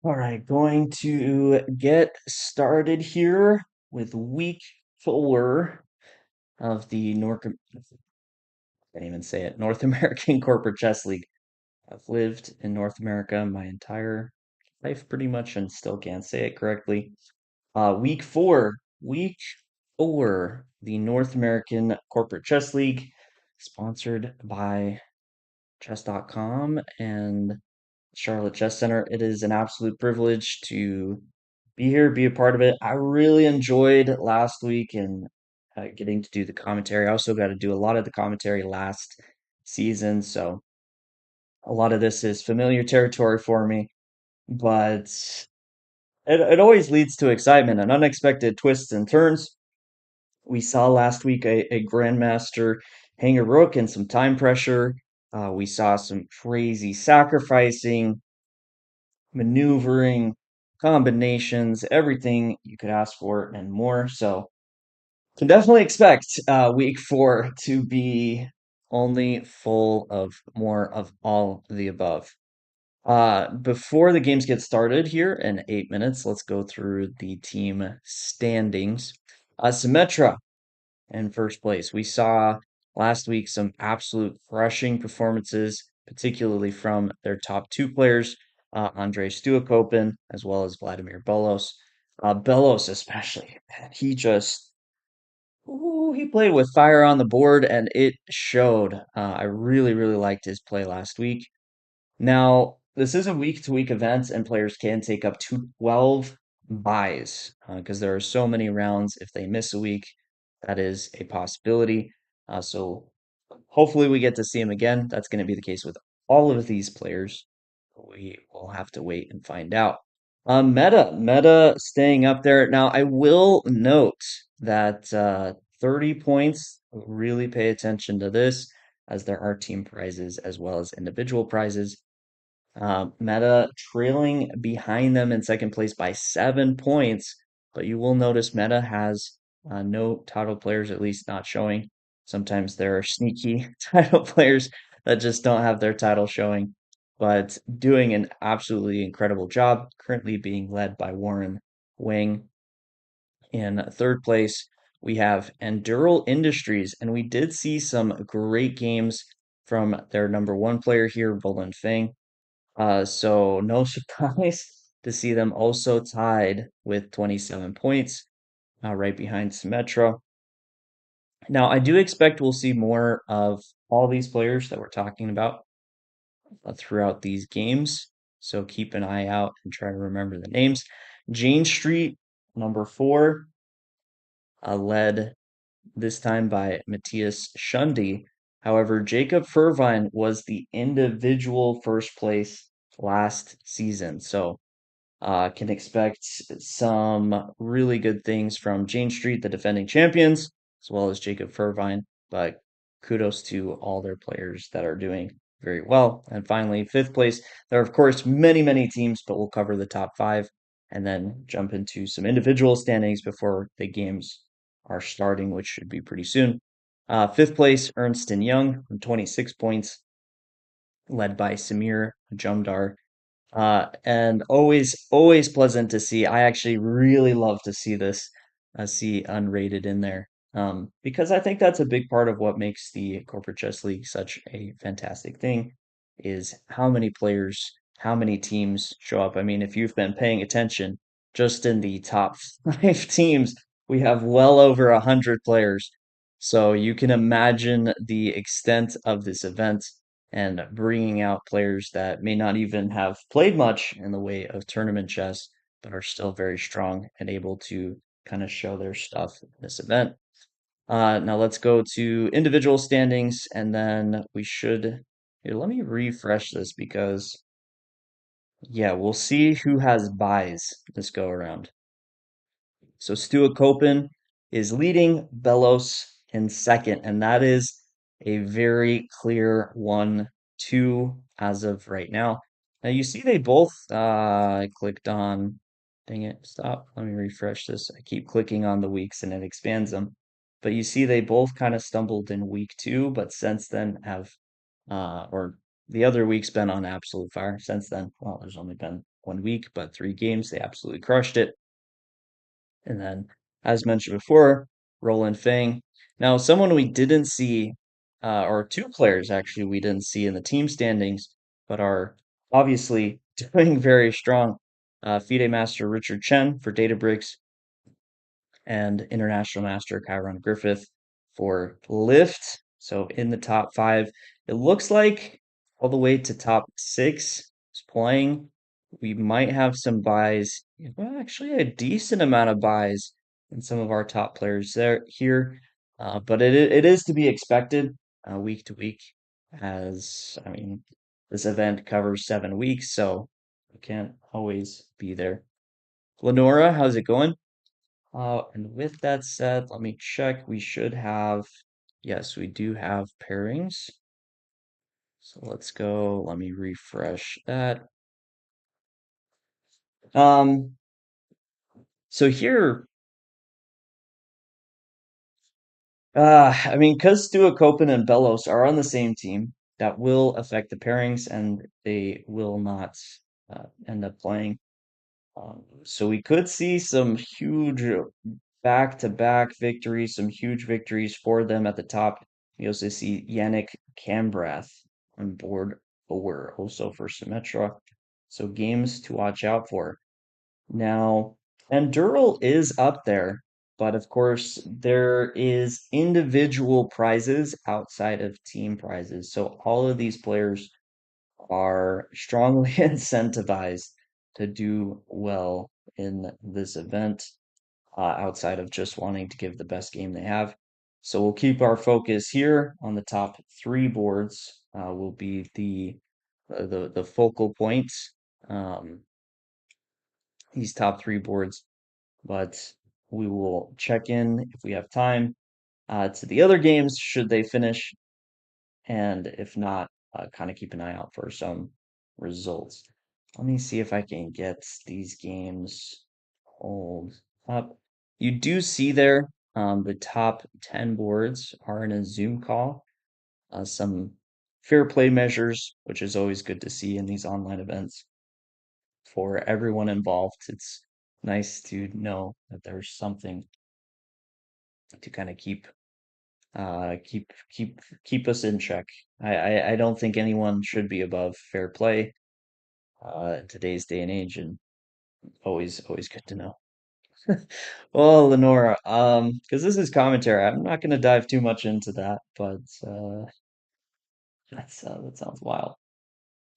All right, going to get started here with week 4 of the can't even say it, North American Corporate Chess League. I've lived in North America my entire life pretty much and still can't say it correctly. Week 4, the North American Corporate Chess League, sponsored by chess.com and Charlotte Chess Center. It is an absolute privilege to be here, be a part of it. I really enjoyed last week and getting to do the commentary. I also got to do a lot of the commentary last season, so a lot of this is familiar territory for me, but it always leads to excitement and unexpected twists and turns. We saw last week a grandmaster hang a rook and some time pressure. We saw some crazy sacrificing, maneuvering, combinations, everything you could ask for and more. So can definitely expect week 4 to be only full of more of all the above. Before the games get started here in 8 minutes, let's go through the team standings. Symmetra in first place. We saw last week some absolute crushing performances, particularly from their top two players, Andrei Stuakopin as well as Vladimir Belos. Belos especially, man, he played with fire on the board and it showed. I really, really liked his play last week. Now, this is a week-to-week event, and players can take up to 12 buys because there are so many rounds. If they miss a week, that is a possibility. So hopefully we get to see him again. That's going to be the case with all of these players. We will have to wait and find out. Meta staying up there. Now, I will note that 30 points, really pay attention to this as there are team prizes as well as individual prizes. Meta trailing behind them in second place by 7 points, but you will notice Meta has no title players, at least not showing. Sometimes there are sneaky title players that just don't have their title showing, but doing an absolutely incredible job, currently being led by Warren Wing. In third place, we have Endural Industries, and we did see some great games from their number one player here, Roland Feng. So no surprise to see them also tied with 27 points, right behind Symmetra. Now, I do expect we'll see more of all these players that we're talking about throughout these games. So keep an eye out and try to remember the names. Jane Street, number 4, led this time by Matthias Shundi. However, Jacob Furvine was the individual first place last season. So can expect some really good things from Jane Street, the defending champions, as well as Jacob Furvine. But kudos to all their players that are doing very well. And finally, fifth place. There are, of course, many, many teams, but we'll cover the top 5 and then jump into some individual standings before the games are starting, which should be pretty soon. Fifth place, Ernst and Young, 26 points, led by Samir Jumdar, and always pleasant to see. I actually really love to see this, see unrated in there, because I think that's a big part of what makes the Corporate Chess League such a fantastic thing, is how many players, how many teams show up. I mean, if you've been paying attention, just in the top 5 teams, we have well over 100 players. So you can imagine the extent of this event and bringing out players that may not even have played much in the way of tournament chess, but are still very strong and able to kind of show their stuff in this event. Now let's go to individual standings, and then we should. Here, let me refresh this because, yeah, we'll see who has buys this go around. So Stuart Copen is leading, Belos in second, and that is a very clear 1-2 as of right now. Now you see they both I clicked on, dang it, stop. Let me refresh this. I keep clicking on the weeks and it expands them. But you see they both kind of stumbled in week 2, but since then have or the other week's been on absolute fire. Since then, well, there's only been 1 week, but 3 games. They absolutely crushed it. And then, as mentioned before, Roland Fang. Now, someone we didn't see, or two players actually we didn't see in the team standings, but are obviously doing very strong. FIDE Master Richard Chen for Databricks and International Master Kyron Griffith for Lyft. So in the top five, it looks like all the way to top six is playing. We might have some buys, well, actually a decent amount of buys in some of our top players there here. But it is to be expected week to week, as I mean, this event covers 7 weeks, so we can't always be there. Lenora, how's it going? And with that said, let me check. We should have, yes, we do have pairings. So let's go. Let me refresh that. Um, so here, I mean, because Stuart Copen and Bellows are on the same team, that will affect the pairings, and they will not end up playing. So we could see some huge back-to-back victories, some huge victories for them at the top. We also see Yannick Cambrath on board or also for Symmetra. So games to watch out for. Now, Enduro is up there, but of course there is individual prizes outside of team prizes. So all of these players are strongly incentivized to do well in this event, outside of just wanting to give the best game they have. So we'll keep our focus here on the top three boards. Will be the focal points. Um, these top three boards, but we will check in if we have time to the other games should they finish, and if not, kind of keep an eye out for some results. Let me see if I can get these games pulled up. You do see there the top 10 boards are in a Zoom call. Some fair play measures, which is always good to see in these online events for everyone involved. It's nice to know that there's something to kind of keep us in check. I don't think anyone should be above fair play in today's day and age, and always good to know. Well, Lenora, because this is commentary, I'm not going to dive too much into that, but that sounds wild.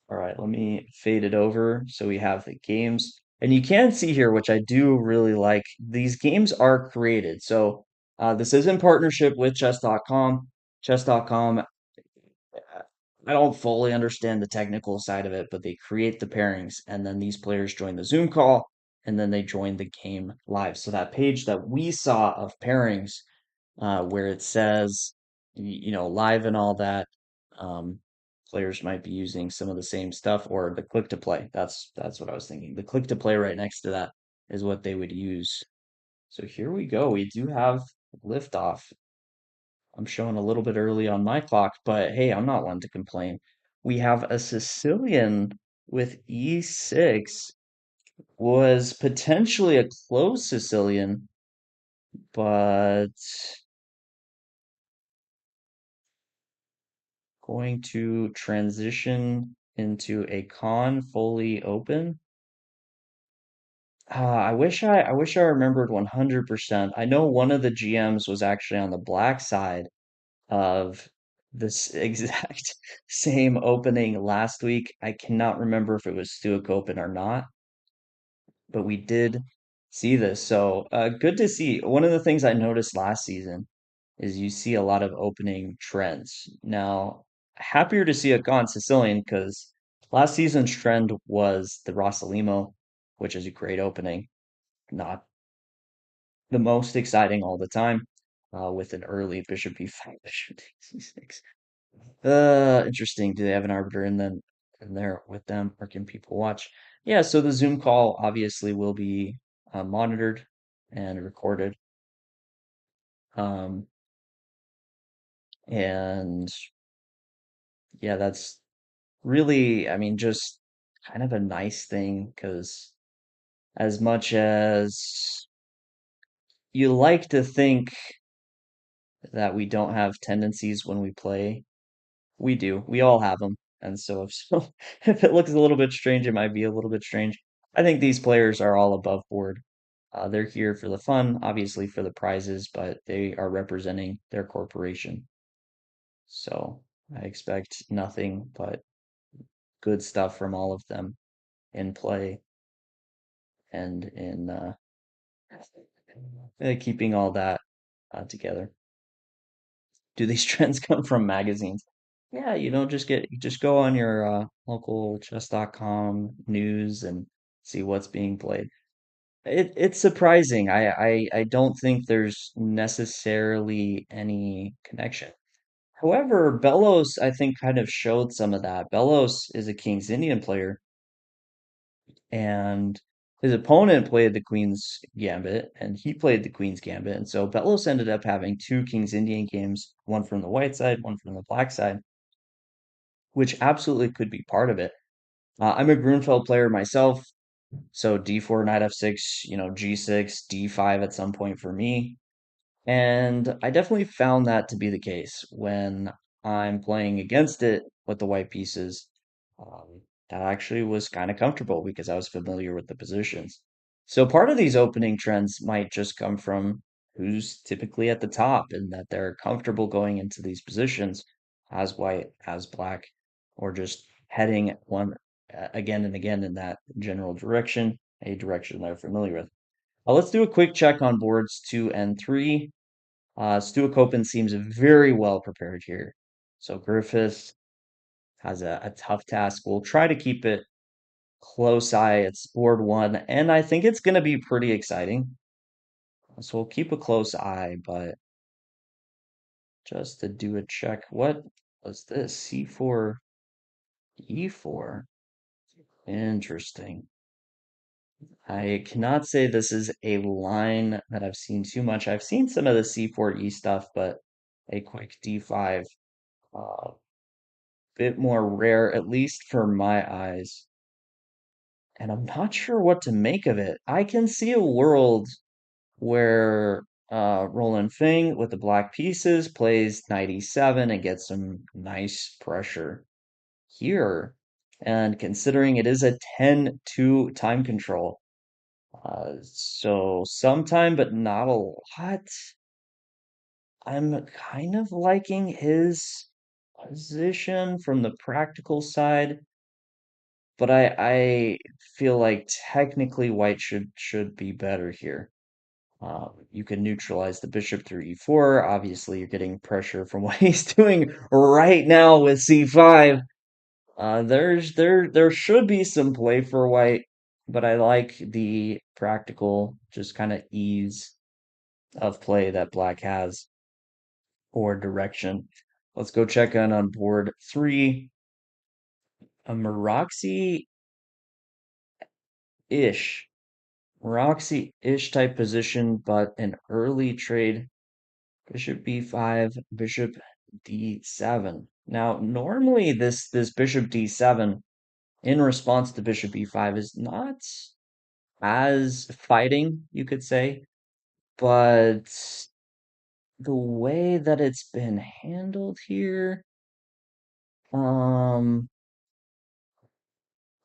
All right, let me fade it over so we have the games. And you can see here, which I do really like, these games are created. So this is in partnership with chess.com. Chess.com, I don't fully understand the technical side of it, but they create the pairings and then these players join the Zoom call and then they join the game live. So that page that we saw of pairings, where it says, live and all that, um, players might be using some of the same stuff or the click to play. That's what I was thinking. The click to play right next to that is what they would use. So here we go. We do have liftoff. I'm showing a little bit early on my clock, but hey, I'm not one to complain. We have a Sicilian with E6, was potentially a close Sicilian, but going to transition into a con fully open. I wish I remembered 100%. I know one of the GMs was actually on the black side of this exact same opening last week. I cannot remember if it was Stuart Open or not, but we did see this. So good to see. One of the things I noticed last season is you see a lot of opening trends. Now, happier to see it gone Sicilian because last season's trend was the Rossalimo, which is a great opening, not the most exciting all the time, with an early Bishop E5, Bishop takes E6. Interesting. Do they have an arbiter in there with them, or can people watch? Yeah, so the Zoom call obviously will be monitored and recorded. Um, and yeah, that's really, I mean, just kind of a nice thing because as much as you like to think that we don't have tendencies when we play, we do. We all have them. And so if it looks a little bit strange, it might be a little bit strange. I think these players are all above board. They're here for the fun, obviously for the prizes, but they are representing their corporation. So I expect nothing but good stuff from all of them in play and in keeping all that together. Do these trends come from magazines? Yeah, just go on your local chess.com news and see what's being played. It's surprising. I don't think there's necessarily any connection. However, Bellows, I think, kind of showed some of that. Bellows is a King's Indian player, and his opponent played the Queen's Gambit, and he played the Queen's Gambit. And so Bellows ended up having two King's Indian games, one from the white side, one from the black side, which absolutely could be part of it. I'm a Grunfeld player myself, so d4, knight f6, g6, d5 at some point for me. And I definitely found that to be the case when I'm playing against it with the white pieces. That actually was kind of comfortable because I was familiar with the positions. So part of these opening trends might just come from who's typically at the top and that they're comfortable going into these positions as white, as black, or just heading one again and again in that general direction, a direction they're familiar with. Let's do a quick check on boards 2 and 3. Stuart Copeland seems very well prepared here. So Griffith has a tough task. We'll try to keep it close eye. It's board 1, and I think it's going to be pretty exciting. So we'll keep a close eye, but just to do a check, what was this? C4, E4. Interesting. I cannot say this is a line that I've seen too much. I've seen some of the C4E stuff, but a quick D5 bit more rare, at least for my eyes. And I'm not sure what to make of it. I can see a world where Roland Fing with the black pieces plays knight e7 and gets some nice pressure here. And considering it is a 10-2 time control, so sometime, but not a lot. I'm kind of liking his position from the practical side. But I feel like technically white should be better here. You can neutralize the bishop through e4. Obviously, you're getting pressure from what he's doing right now with c5. There should be some play for white, but I like the practical, just kind of ease of play that black has or direction. Let's go check in on board 3. A Maroxy-ish Roxy-ish type position, but an early trade. Bishop b5, bishop d7. Now, normally this bishop d7 in response to bishop b5 is not as fighting, you could say, but the way that it's been handled here, um,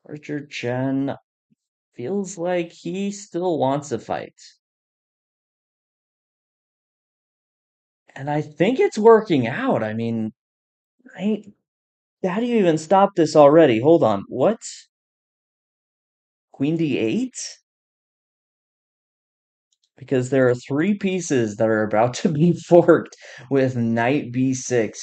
Richard Chen feels like he still wants a fight. And I think it's working out. I mean, I how do you even stop this already? Hold on. What? Queen d8? Because there are three pieces that are about to be forked with knight b6.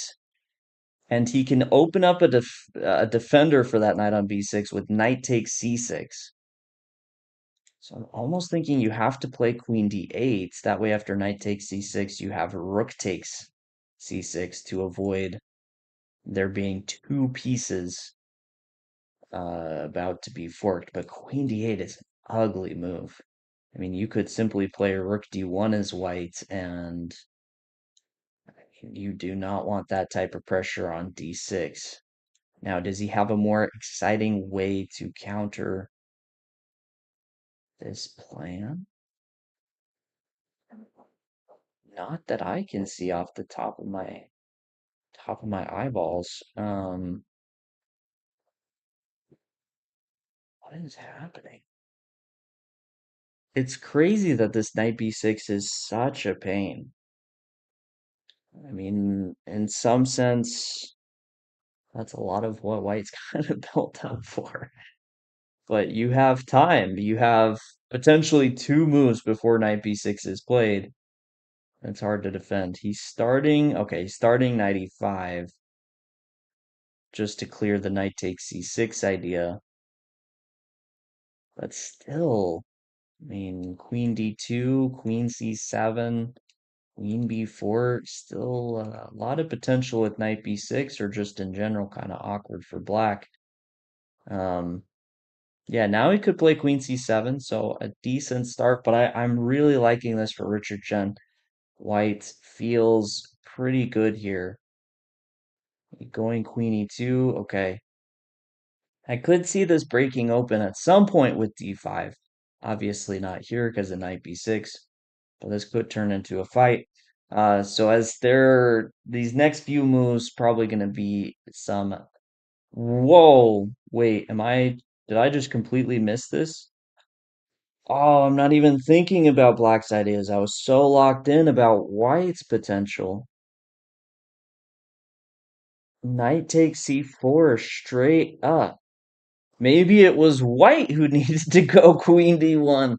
And he can open up a defender for that knight on b6 with knight takes c6. So I'm almost thinking you have to play queen d8. That way, after knight takes c6, you have rook takes c6 to avoid there being two pieces about to be forked. But queen d8 is an ugly move. I mean, you could simply play rook d1 as white, and you do not want that type of pressure on d6. Now, does he have a more exciting way to counter this plan? Not that I can see off the top of my eyeballs. What is happening? It's crazy that this knight b6 is such a pain. I mean, in some sense, that's a lot of what White's kind of built up for. But you have time. You have potentially two moves before knight b6 is played. It's hard to defend. He's starting knight e5 just to clear the knight takes c6 idea. But still, I mean, queen d2, queen c7, queen b4, still a lot of potential with knight b6, or just in general kind of awkward for black. Um, yeah, now he could play queen c7, so a decent start, but I'm really liking this for Richard Chen. White feels pretty good here. Going queen e2, okay. I could see this breaking open at some point with d5. Obviously not here because of knight b6, but this could turn into a fight. So as these next few moves probably going to be some. Whoa, wait, did I just completely miss this? Oh, I'm not even thinking about black's ideas. I was so locked in about white's potential. Knight takes c4 straight up. Maybe it was white who needed to go queen d1.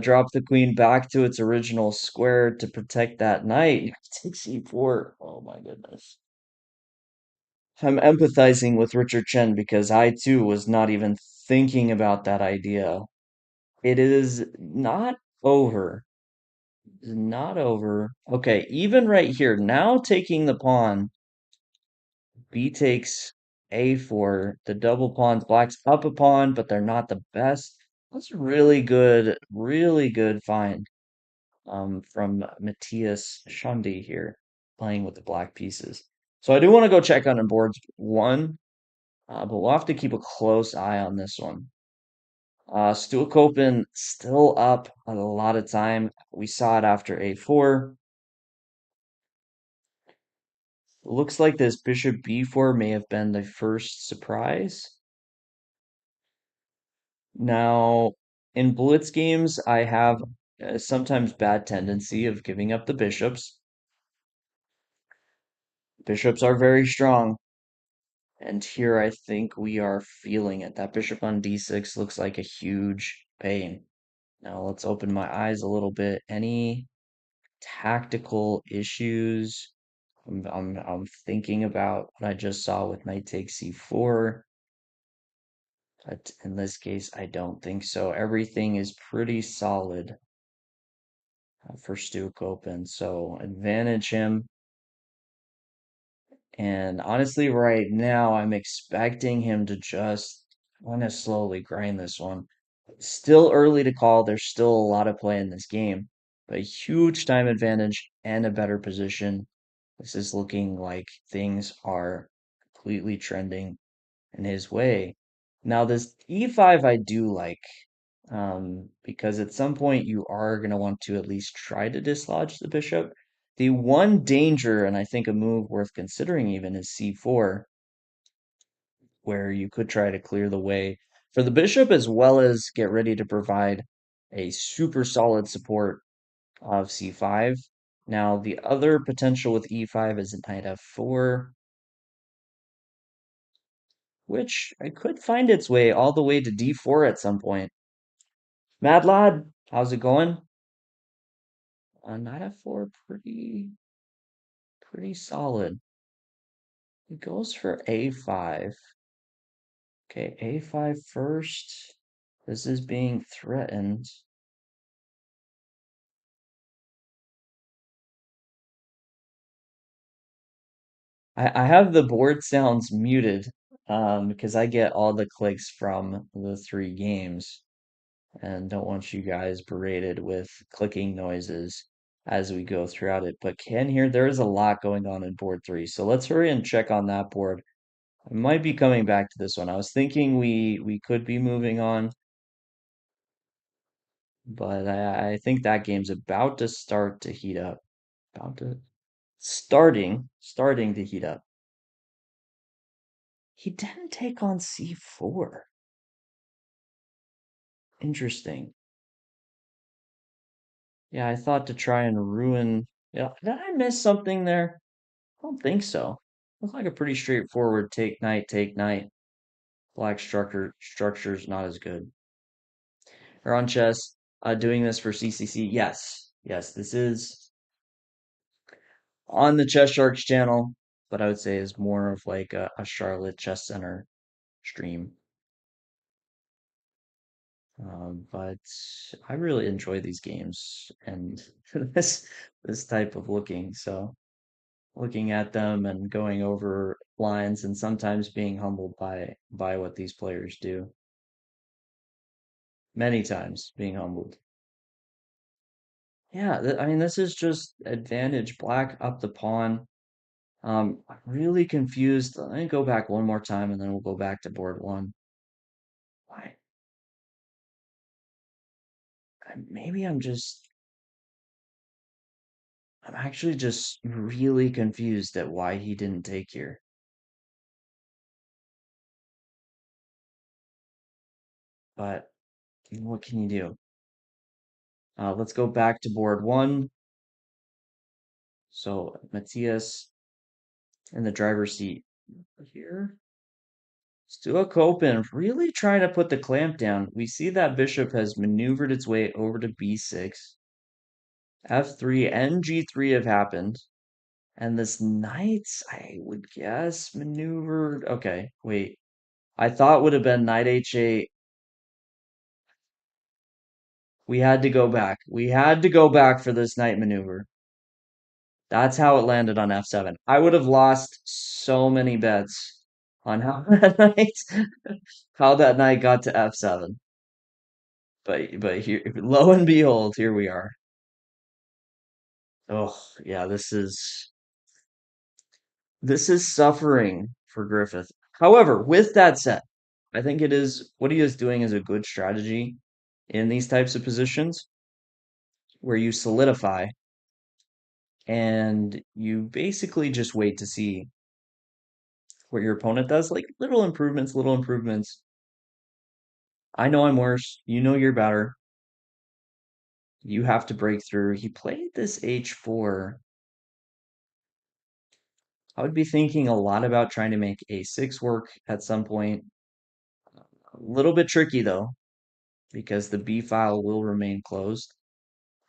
Drop the queen back to its original square to protect that knight. Take c4. Oh my goodness. I'm empathizing with Richard Chen because I too was not even thinking about that idea. It is not over. It is not over. Okay, even right here, now taking the pawn, b takes a4. The double pawns, black's up a pawn, but they're not the best. That's really good find from Matthias Shundi here, playing with the black pieces. So I do want to go check on boards one, but we'll have to keep a close eye on this one. Stuhlkopen still up a lot of time. We saw it after a4. Looks like this bishop b4 may have been the first surprise. Now, in blitz games, I have a sometimes bad tendency of giving up the bishops. Bishops are very strong. And here I think we are feeling it. That bishop on d6 looks like a huge pain. Now let's open my eyes a little bit. Any tactical issues? I'm thinking about what I just saw with knight takes c4. But in this case, I don't think so. Everything is pretty solid for Stuhlkopen. So advantage him. And honestly, right now, I'm expecting him to just kind of slowly grind this one. Still early to call. There's still a lot of play in this game, but a huge time advantage and a better position. This is looking like things are completely trending in his way. Now, this e5 I do like, because at some point you are going to want to at least try to dislodge the bishop. The one danger, and I think a move worth considering even, is c4, where you could try to clear the way for the bishop as well as get ready to provide a super solid support of c5. Now, the other potential with e5 is knight f4, which I could find its way all the way to d4 at some point. Mad Lad, how's it going? Knight f4, pretty solid. It goes for a5. Okay, a5 first. This is being threatened. I have the board sounds muted because I get all the clicks from the three games and don't want you guys berated with clicking noises as we go throughout it. But can hear there is a lot going on in board three. So let's hurry and check on that board. I might be coming back to this one. I was thinking we could be moving on, but I think that game's about to start to heat up. About to starting to heat up. He didn't take on C4. Interesting. Yeah, I thought to try and ruin. Yeah, did I miss something there? I don't think so. Looks like a pretty straightforward take knight, take knight. Black structure's not as good. Or on chess, doing this for CCC. Yes, yes, this is on the Chess Sharks channel, but I would say is more of like a Charlotte Chess Center stream. But I really enjoy these games and this type of looking. So looking at them and going over lines and sometimes being humbled by what these players do. Many times being humbled. Yeah, I mean this is just advantage black up the pawn. I'm really confused. Let me go back one more time and then we'll go back to board one. Why? Maybe I'm actually just really confused at why he didn't take here. But what can you do? Let's go back to board one. So Matthias in the driver's seat here. Stuart Copen really trying to put the clamp down. We see that bishop has maneuvered its way over to b6. f3 and g3 have happened. And this knight, I would guess, maneuvered. Okay, wait. I thought would have been knight h8. We had to go back. We had to go back for this knight maneuver. That's how it landed on f7. I would have lost so many bets on how that knight got to f7. But here, lo and behold, here we are. Oh, yeah, this is suffering for Griffith. However, with that said, I think it is what he is doing is a good strategy in these types of positions where you solidify and you basically just wait to see what your opponent does. Like little improvements, little improvements. I know I'm worse. You know you're better. You have to break through. He played this h4. I would be thinking a lot about trying to make a6 work at some point. A little bit tricky though, because the b file will remain closed.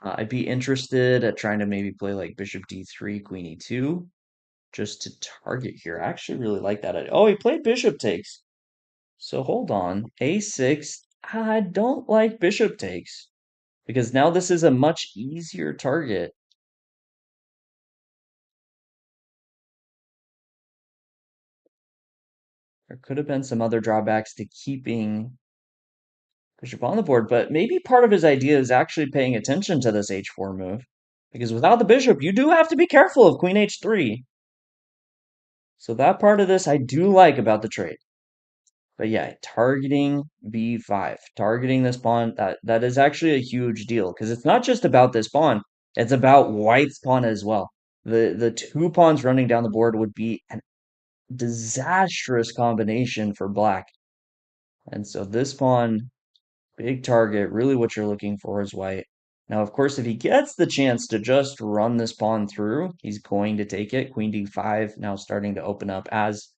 I'd be interested at trying to maybe play like bishop d3, queen e2, just to target here. I actually really like that. Oh, he played bishop takes. So hold on. a6. I don't like bishop takes because now this is a much easier target. There could have been some other drawbacks to keeping bishop on the board, but maybe part of his idea is actually paying attention to this h4 move. Because without the bishop, you do have to be careful of queen h3. So that part of this I do like about the trade. But yeah, targeting b5, targeting this pawn, that is actually a huge deal because it's not just about this pawn, it's about white's pawn as well. The two pawns running down the board would be a disastrous combination for black. And so this pawn, big target, really what you're looking for is white. Now, of course, if he gets the chance to just run this pawn through, he's going to take it. Queen d5 now starting to open up as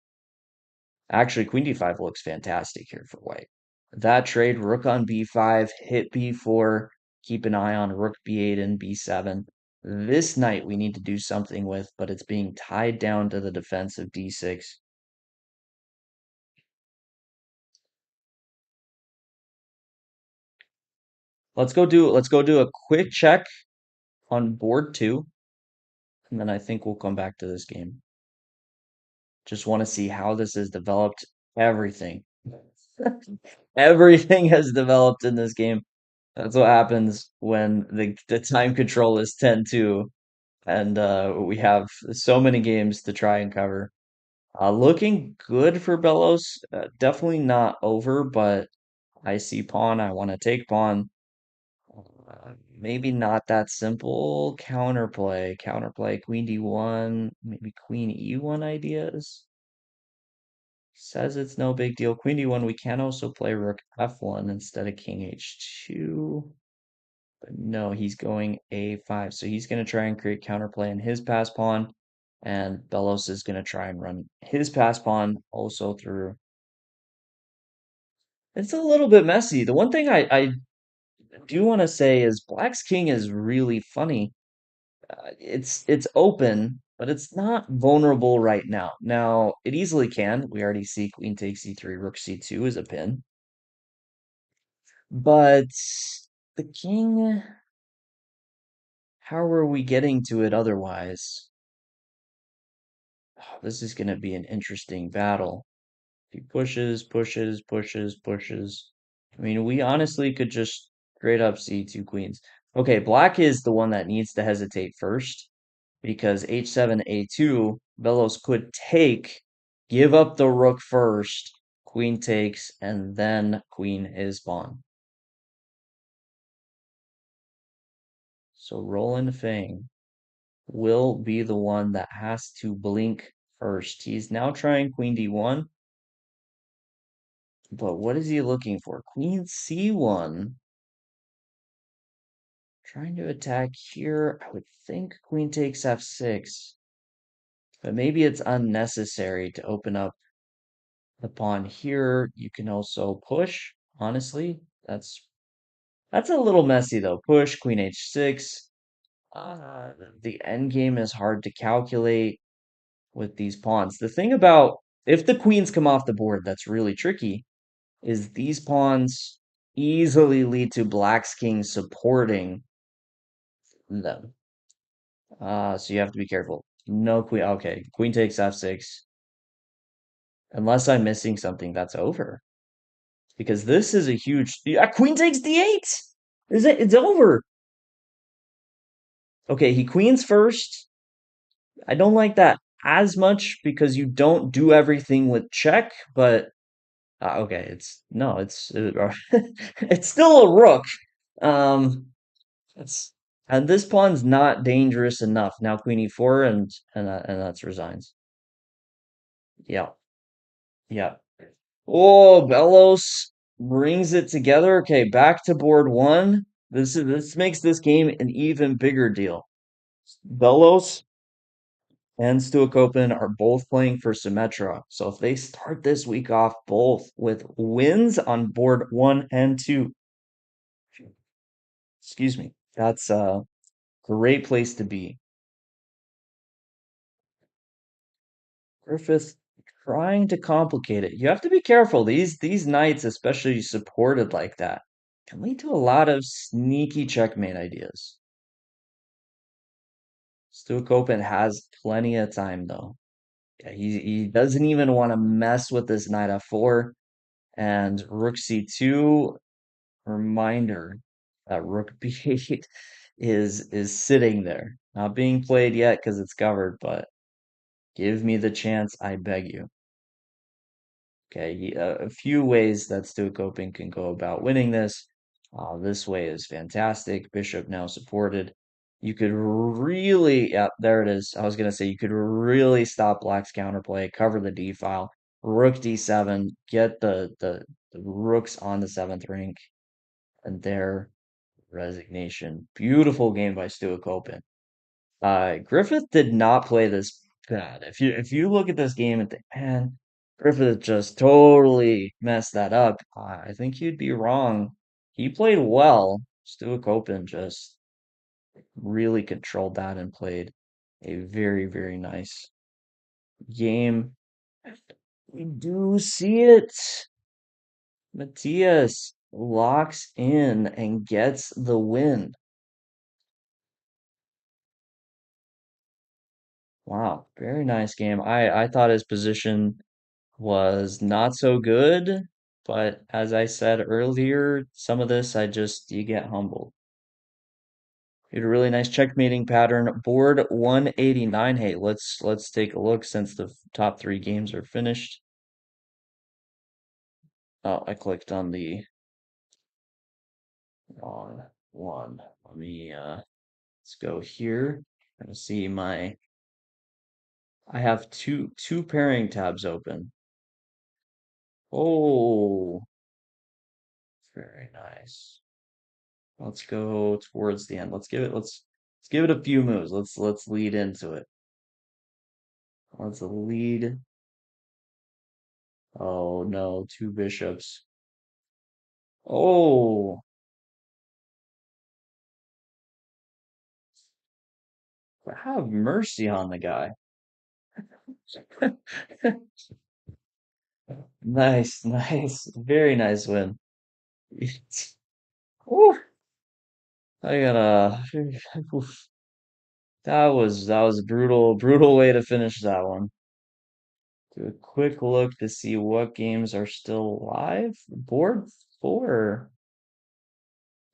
actually queen d5 looks fantastic here for white. That trade, rook on b5, hit b4, keep an eye on rook b8 and b7. This knight we need to do something with, but it's being tied down to the defense of d6. Let's go do a quick check on board two, and then I think we'll come back to this game. Just want to see how this has developed. Everything. Everything has developed in this game. That's what happens when the time control is 10-2 and we have so many games to try and cover. Looking good for Bellows. Definitely not over, but I see pawn. I want to take pawn. Maybe not that simple. Counterplay. Counterplay. Queen D1. Maybe Queen E1 ideas. Says it's no big deal. Queen D1. We can also play Rook F1 instead of King H2. But no, he's going A5. So he's going to try and create counterplay in his pass pawn. And Bellows is going to try and run his pass pawn also through. It's a little bit messy. The one thing I do want to say is Black's King is really funny. It's open, but it's not vulnerable right now. Now, it easily can. We already see Queen takes C3, Rook C2 is a pin. But the king, how are we getting to it otherwise? Oh, this is going to be an interesting battle. He pushes, pushes, pushes, pushes. I mean, we honestly could just straight up see two queens. Okay, black is the one that needs to hesitate first because h7, a2, Velos could take, give up the rook first, queen takes, and then queen is pawn. So Roland Fang will be the one that has to blink first. He's now trying queen d1, but what is he looking for? Queen c1. Trying to attack here. I would think queen takes f6, but maybe it's unnecessary to open up the pawn here. You can also push. Honestly, that's a little messy though. Push, queen h6. Uh, the end game is hard to calculate with these pawns. The thing about if the queens come off the board, that's really tricky, is these pawns easily lead to black's king supporting them. So you have to be careful. No queen. Okay, queen takes f6. Unless I'm missing something, that's over. Because this is a huge. Yeah, queen takes d8. Is it? It's over. Okay, he queens first. I don't like that as much because you don't do everything with check. But okay, it's no, it's still a rook. Um, it's and this pawn's not dangerous enough. Now queen e4 and that's resigns. Yeah, yeah. Oh, Belos brings it together. Okay, back to board one. This makes this game an even bigger deal. Belos and Stuakopen are both playing for Symmetra. So if they start this week off both with wins on board one and two, excuse me, that's a great place to be. Griffith trying to complicate it. You have to be careful. These knights, especially supported like that, can lead to a lot of sneaky checkmate ideas. Stu Copen has plenty of time though. Yeah, he doesn't even want to mess with this knight f4 and rook c2. Reminder that rook b8 is sitting there, not being played yet because it's covered, but give me the chance, I beg you. Okay, a few ways that Stu Coping can go about winning this. This way is fantastic. Bishop now supported. You could really, yeah, there it is. I was gonna say you could really stop Black's counterplay, cover the D file, Rook D7, get the rooks on the seventh rank, and their resignation. Beautiful game by Stuart Copen. Griffith did not play this bad. If you look at this game and think, man, Griffith just totally messed that up, I think you'd be wrong. He played well. Stuart Copen just really controlled that and played a very, very nice game. We do see it. Matthias locks in and gets the win. Wow, very nice game. I thought his position was not so good, but as I said earlier, some of this you get humbled. You had a really nice checkmating pattern. Board 189. Hey, let's take a look since the top three games are finished. Oh, I clicked on the wrong one. Let me let's go here. Gonna see my I have two pairing tabs open. Oh, very nice. Let's go towards the end. Let's give it a few moves. Let's lead into it. Let's lead. Oh no, two bishops. Oh, have mercy on the guy. Nice, nice. Very nice win. Whew, I gotta. Oof. That was a brutal way to finish that one. Do a quick look to see what games are still live. Board four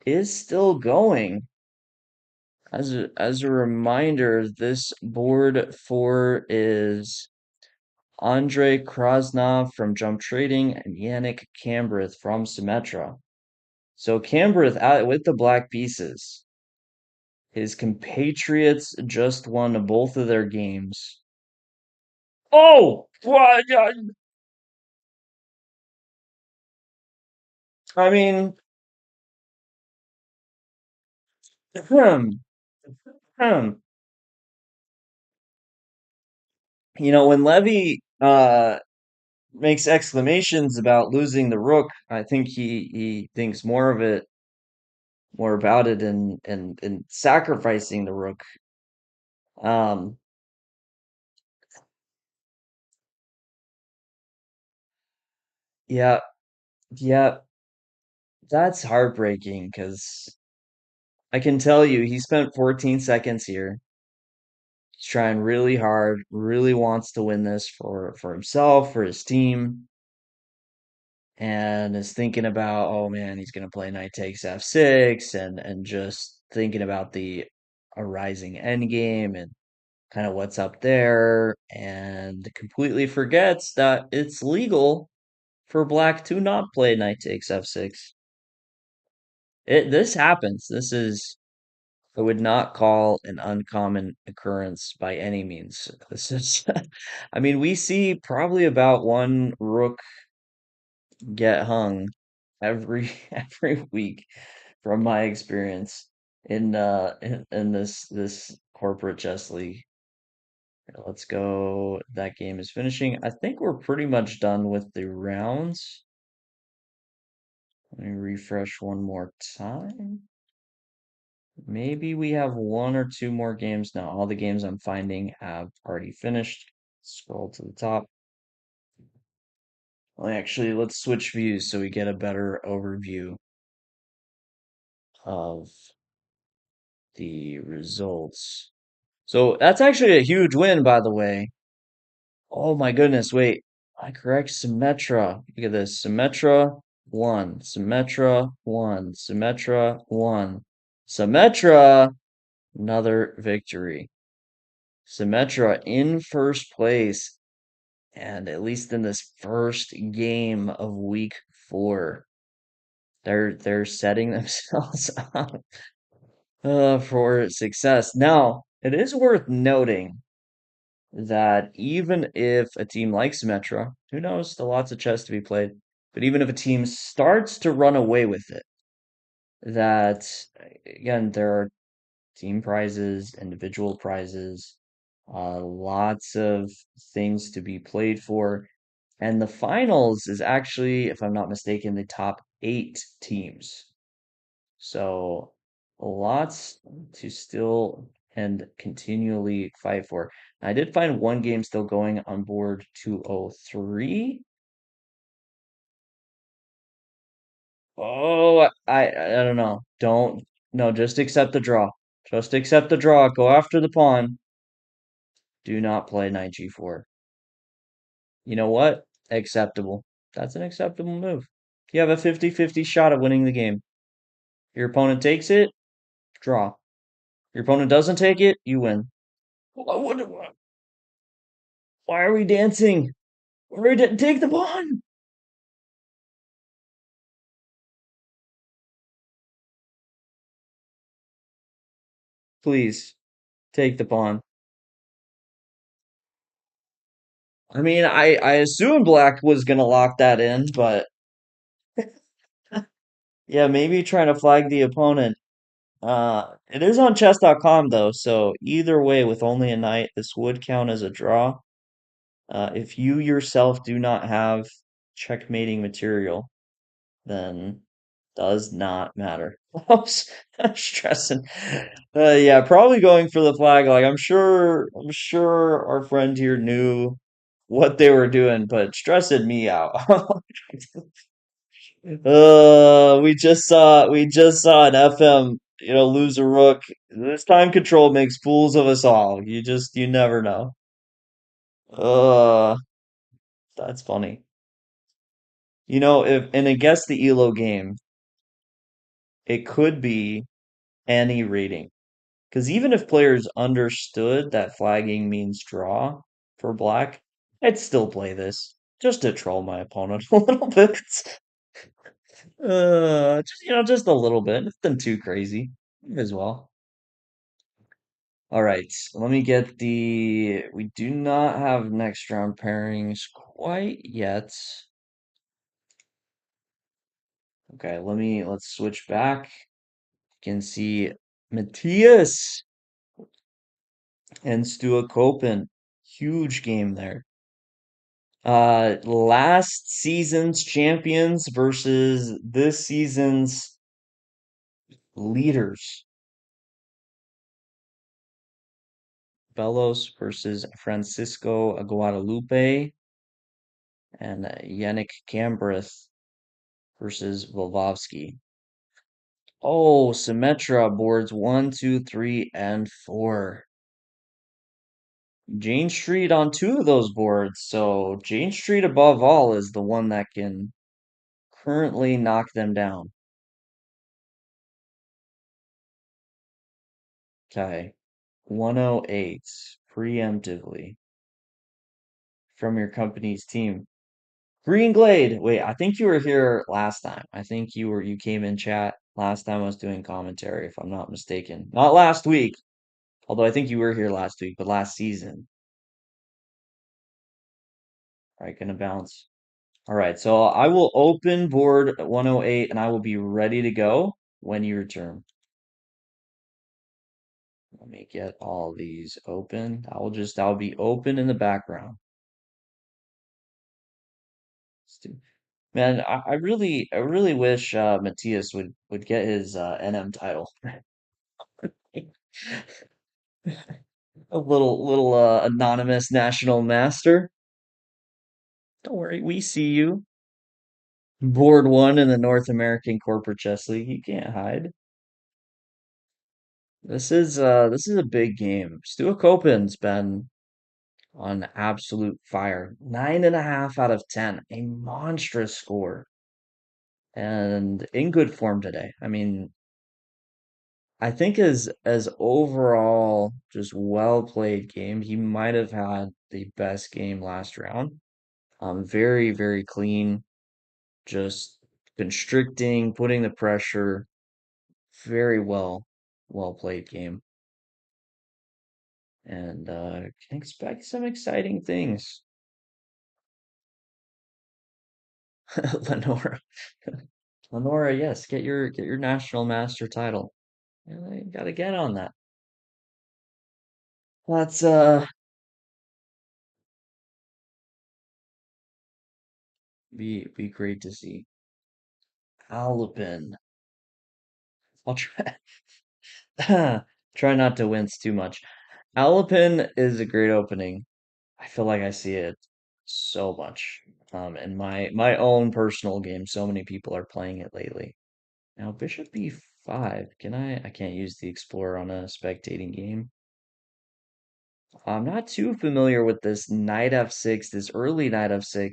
is still going. As a reminder, this board four is Andre Krasnov from Jump Trading and Yannick Cambrith from Symmetra. So Cambrith out with the black pieces. His compatriots just won both of their games. Oh, what? I mean, hmm, hmm. When Levy makes exclamations about losing the rook, I think he thinks more about it and sacrificing the rook. Um, yeah, yeah, that's heartbreaking because I can tell you he spent 14 seconds here. He's trying really hard, really wants to win this for himself, for his team, and is thinking about, oh man, he's gonna play knight takes f6 and just thinking about the arising endgame and kind of what's up there, and completely forgets that it's legal for black to not play knight takes f6. This happens. This is I would not call an uncommon occurrence by any means. This is, I mean, we see probably about one rook get hung every every week from my experience in this corporate chess league. Here, let's go. That game is finishing. I think we're pretty much done with the rounds. Let me refresh one more time. Maybe we have one or two more games now. All the games I'm finding have already finished. Scroll to the top. Well, actually, let's switch views so we get a better overview of the results. So that's actually a huge win, by the way. Oh my goodness, wait. I correct Symmetra. Look at this. Symmetra 1. Symmetra 1. Symmetra 1. Symmetra, another victory. Symmetra in first place, and at least in this first game of week four, they're setting themselves up for success. Now, it is worth noting that even if a team like Symmetra, who knows, still lots of chess to be played, but even if a team starts to run away with it, that again, there are team prizes, individual prizes, lots of things to be played for. And the finals is actually, if I'm not mistaken, the top eight teams. So lots to still and continually fight for. I did find one game still going on board 203. Oh, I don't know. Don't no, just accept the draw. Just accept the draw. Go after the pawn. Do not play knight g4. You know what? Acceptable. That's an acceptable move. You have a 50-50 shot of winning the game. Your opponent takes it, draw. Your opponent doesn't take it, you win. Why are we dancing? Why are we take the pawn? Please take the pawn. I mean, I assumed black was gonna lock that in, but yeah, maybe trying to flag the opponent. It is on chess.com though, so either way, with only a knight, this would count as a draw. If you yourself do not have checkmating material, then does not matter. I'm stressing. Yeah, probably going for the flag. Like I'm sure our friend here knew what they were doing, but stressing me out. We just saw an FM, lose a rook. This time control makes fools of us all. You never know. Uh, that's funny. If and against the ELO game, it could be any rating. Because even if players understood that flagging means draw for black, I'd still play this just to troll my opponent a little bit. Just a little bit, nothing too crazy as well. All right, let me get the. We do not have next round pairings quite yet. Okay, let's switch back. You can see Matthias and Stua Kopen. Huge game there. Last season's champions versus this season's leaders. Belos versus Francisco Guadalupe and Yannick Cambrith versus Volvovsky. Oh, Symmetra boards 1, 2, 3, and 4. Jane Street on 2 of those boards. So Jane Street above all is the one that can currently knock them down. Okay. 108 preemptively from your company's team. Green Glade. Wait, I think you were here last time. I think you came in chat last time I was doing commentary, if I'm not mistaken. Not last week, although I think you were here last week, but last season. All right, gonna bounce. All right, so I will open board 108 and I will be ready to go when you return. Let me get all these open. I'll be open in the background. Man, I really wish Matthias would get his NM title. A little anonymous national master. Don't worry, we see you. Board one in the North American Corporate Chess League. You can't hide. This is a big game. Stuart Copen's been on absolute fire. 9.5 out of 10. A monstrous score. And in good form today. I mean, I think as overall just well played game, he might have had the best game last round. Very, very clean, just constricting, putting the pressure, very well played game. And can expect some exciting things. Lenora. Lenora, yes, get your national master title. Yeah, you gotta get on that. That's be great to see. Alpin. I'll try try not to wince too much. Alpin is a great opening. I feel like I see it so much. In my own personal game, so many people are playing it lately. Now, Bishop B5. I can't use the Explorer on a spectating game. I'm not too familiar with this Knight F6, this early Knight F6,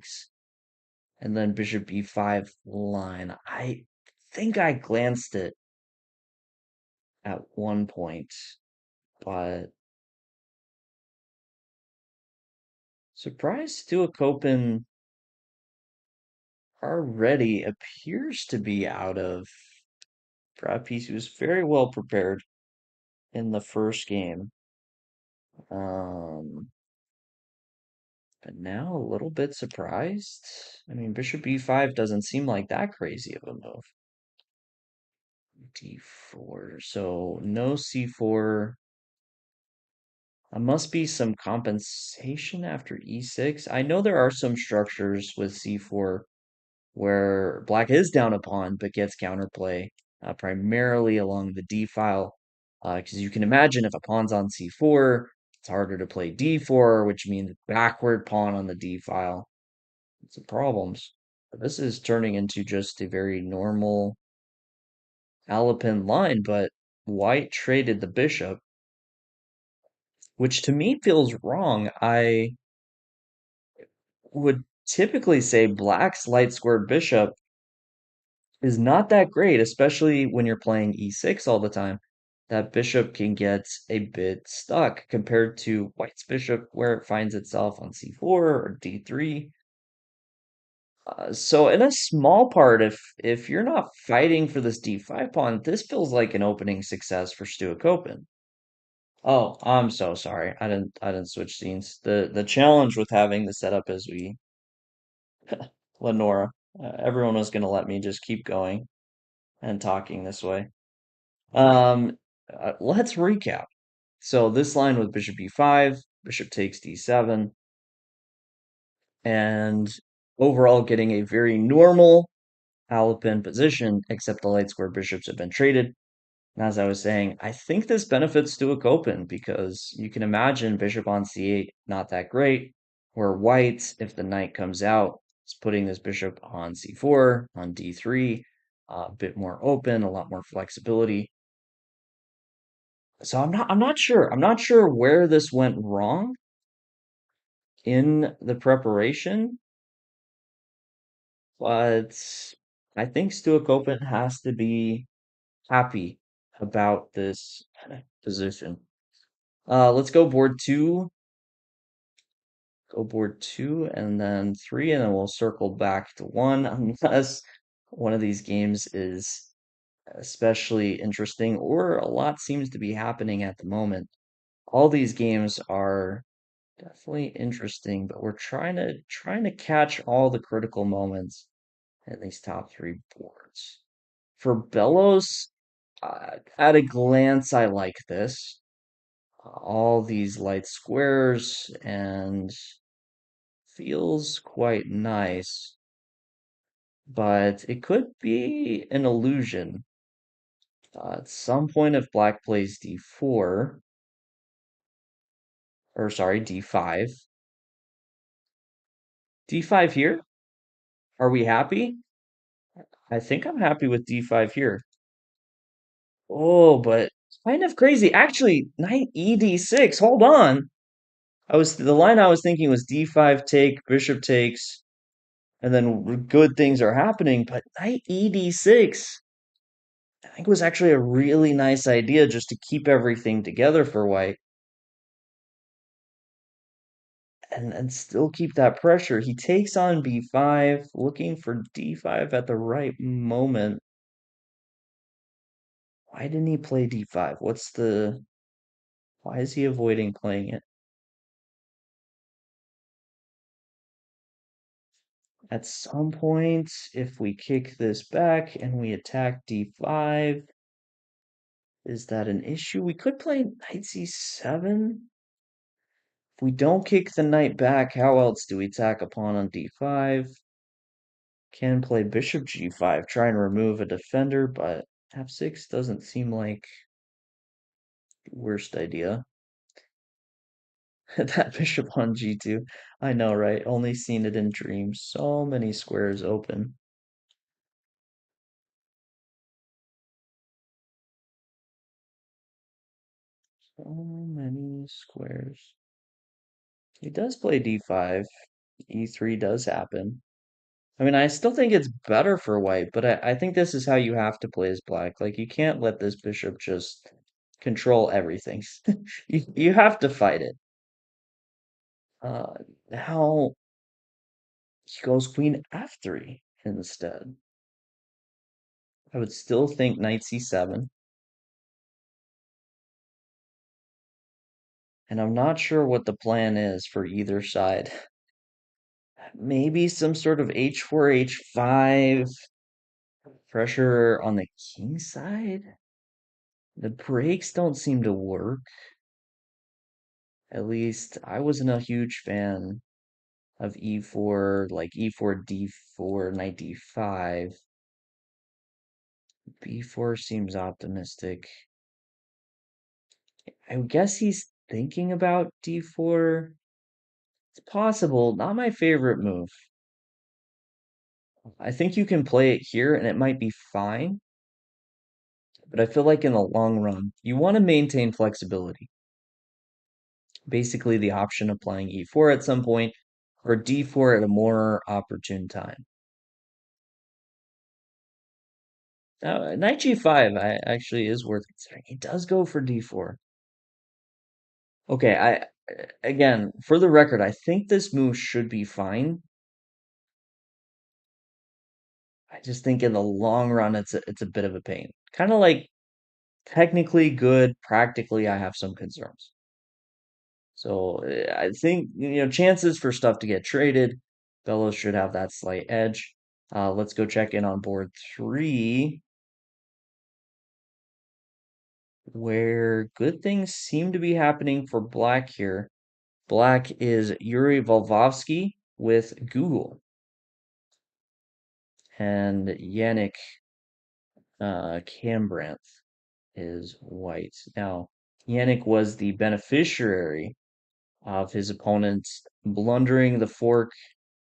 and then Bishop B5 line. I think I glanced it at one point. but surprised Stuakopen already appears to be out of Brad Piece. He was very well prepared in the first game. Um, but now a little bit surprised. I mean, Bishop E5 doesn't seem like that crazy of a move. D4. So no C4. Must be some compensation after E6. I know there are some structures with C4 where black is down a pawn but gets counterplay primarily along the D file. Because you can imagine if a pawn's on C4, it's harder to play D4, which means backward pawn on the D file. It's problems. This is turning into just a very normal Alapin line, but white traded the bishop, which to me feels wrong. I would typically say black's light squared bishop is not that great, especially when you're playing e6 all the time. That bishop can get a bit stuck compared to white's bishop, where it finds itself on c4 or d3. So in a small part, if you're not fighting for this d5 pawn, this feels like an opening success for Stuart Copen. Oh, I'm so sorry. I didn't switch scenes. The challenge with having the setup as we Lenora, everyone was gonna let me just keep going and talking this way. Um, let's recap. So this line with bishop e5, bishop takes d7, and overall getting a very normal Alapin position, except the light square bishops have been traded. And as I was saying, I think this benefits Stuakopen because you can imagine bishop on c8, not that great, where white, if the knight comes out, is putting this bishop on c4, on d3, a bit more open, a lot more flexibility. So I'm not sure. I'm not sure where this went wrong in the preparation, but I think Stuart Copeland has to be happy about this position. Let's go board two, and then three, and then we'll circle back to one, unless one of these games is especially interesting or a lot seems to be happening at the moment. All these games are definitely interesting, but we're trying to catch all the critical moments in these top three boards. For Bellows, at a glance, I like this. All these light squares and feels quite nice, but it could be an illusion. At some point, if Black plays d4, or sorry, d5, d5 here. Are we happy? I think I'm happy with d5 here. Oh, but kind of crazy. Actually, knight e d6. Hold on. The line I was thinking was d5 take, bishop takes, and then good things are happening. But knight e d6, I think was actually a really nice idea just to keep everything together for white and still keep that pressure. He takes on b5, looking for d5 at the right moment. Why didn't he play d5? Why is he avoiding playing it? At some point, if we kick this back and we attack d5, is that an issue? We could play knight c7. If we don't kick the knight back, how else do we attack a pawn on d5? Can play bishop g5, try and remove a defender, but f6 doesn't seem like the worst idea. That bishop on g2. I know, right? Only seen it in dreams. So many squares open. So many squares. He does play d5. e3 does happen. I mean, I still think it's better for white, but I think this is how you have to play as black. Like, you can't let this bishop just control everything. You have to fight it. Uh, Now he goes queen f3 instead. I would still think knight c7, and I'm not sure what the plan is for either side. Maybe some sort of h4, h5 pressure on the king side. The breaks don't seem to work. At least I wasn't a huge fan of e4, like e4, d4, knight d5. b4 seems optimistic. I guess he's thinking about d4. It's possible. Not my favorite move. I think you can play it here and it might be fine, but I feel like in the long run, you want to maintain flexibility. Basically, the option of playing e4 at some point or d4 at a more opportune time. Now, knight g5 actually is worth considering. He does go for d4. Okay, again, for the record, I think this move should be fine. I just think in the long run, it's a bit of a pain. Kind of like technically good, practically I have some concerns. So I think chances for stuff to get traded, Bellows should have that slight edge. Let's go check in on board 3, where good things seem to be happening for Black here. Black is Yuri Volvovsky with Google, and Yannick Cambrandt is white. Now, Yannick was the beneficiary of his opponent's blundering the fork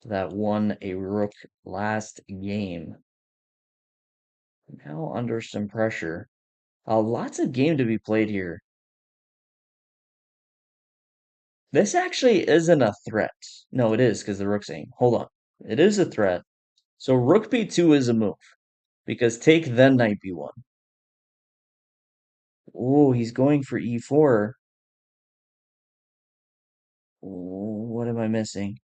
that won a rook last game. Now under some pressure. Lots of game to be played here. This actually isn't a threat. No, it is because the rook's aim. Hold on. It is a threat. So rook b2 is a move because take then knight b1. Oh, he's going for e4. What am I missing?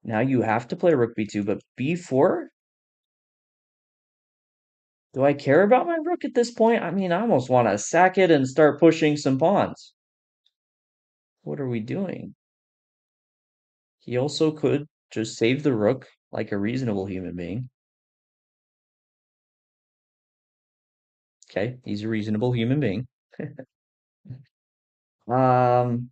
Now you have to play rook b2, but b4? Do I care about my rook at this point? I mean, I almost want to sack it and start pushing some pawns. What are we doing? He also could just save the rook like a reasonable human being. Okay, he's a reasonable human being. Um,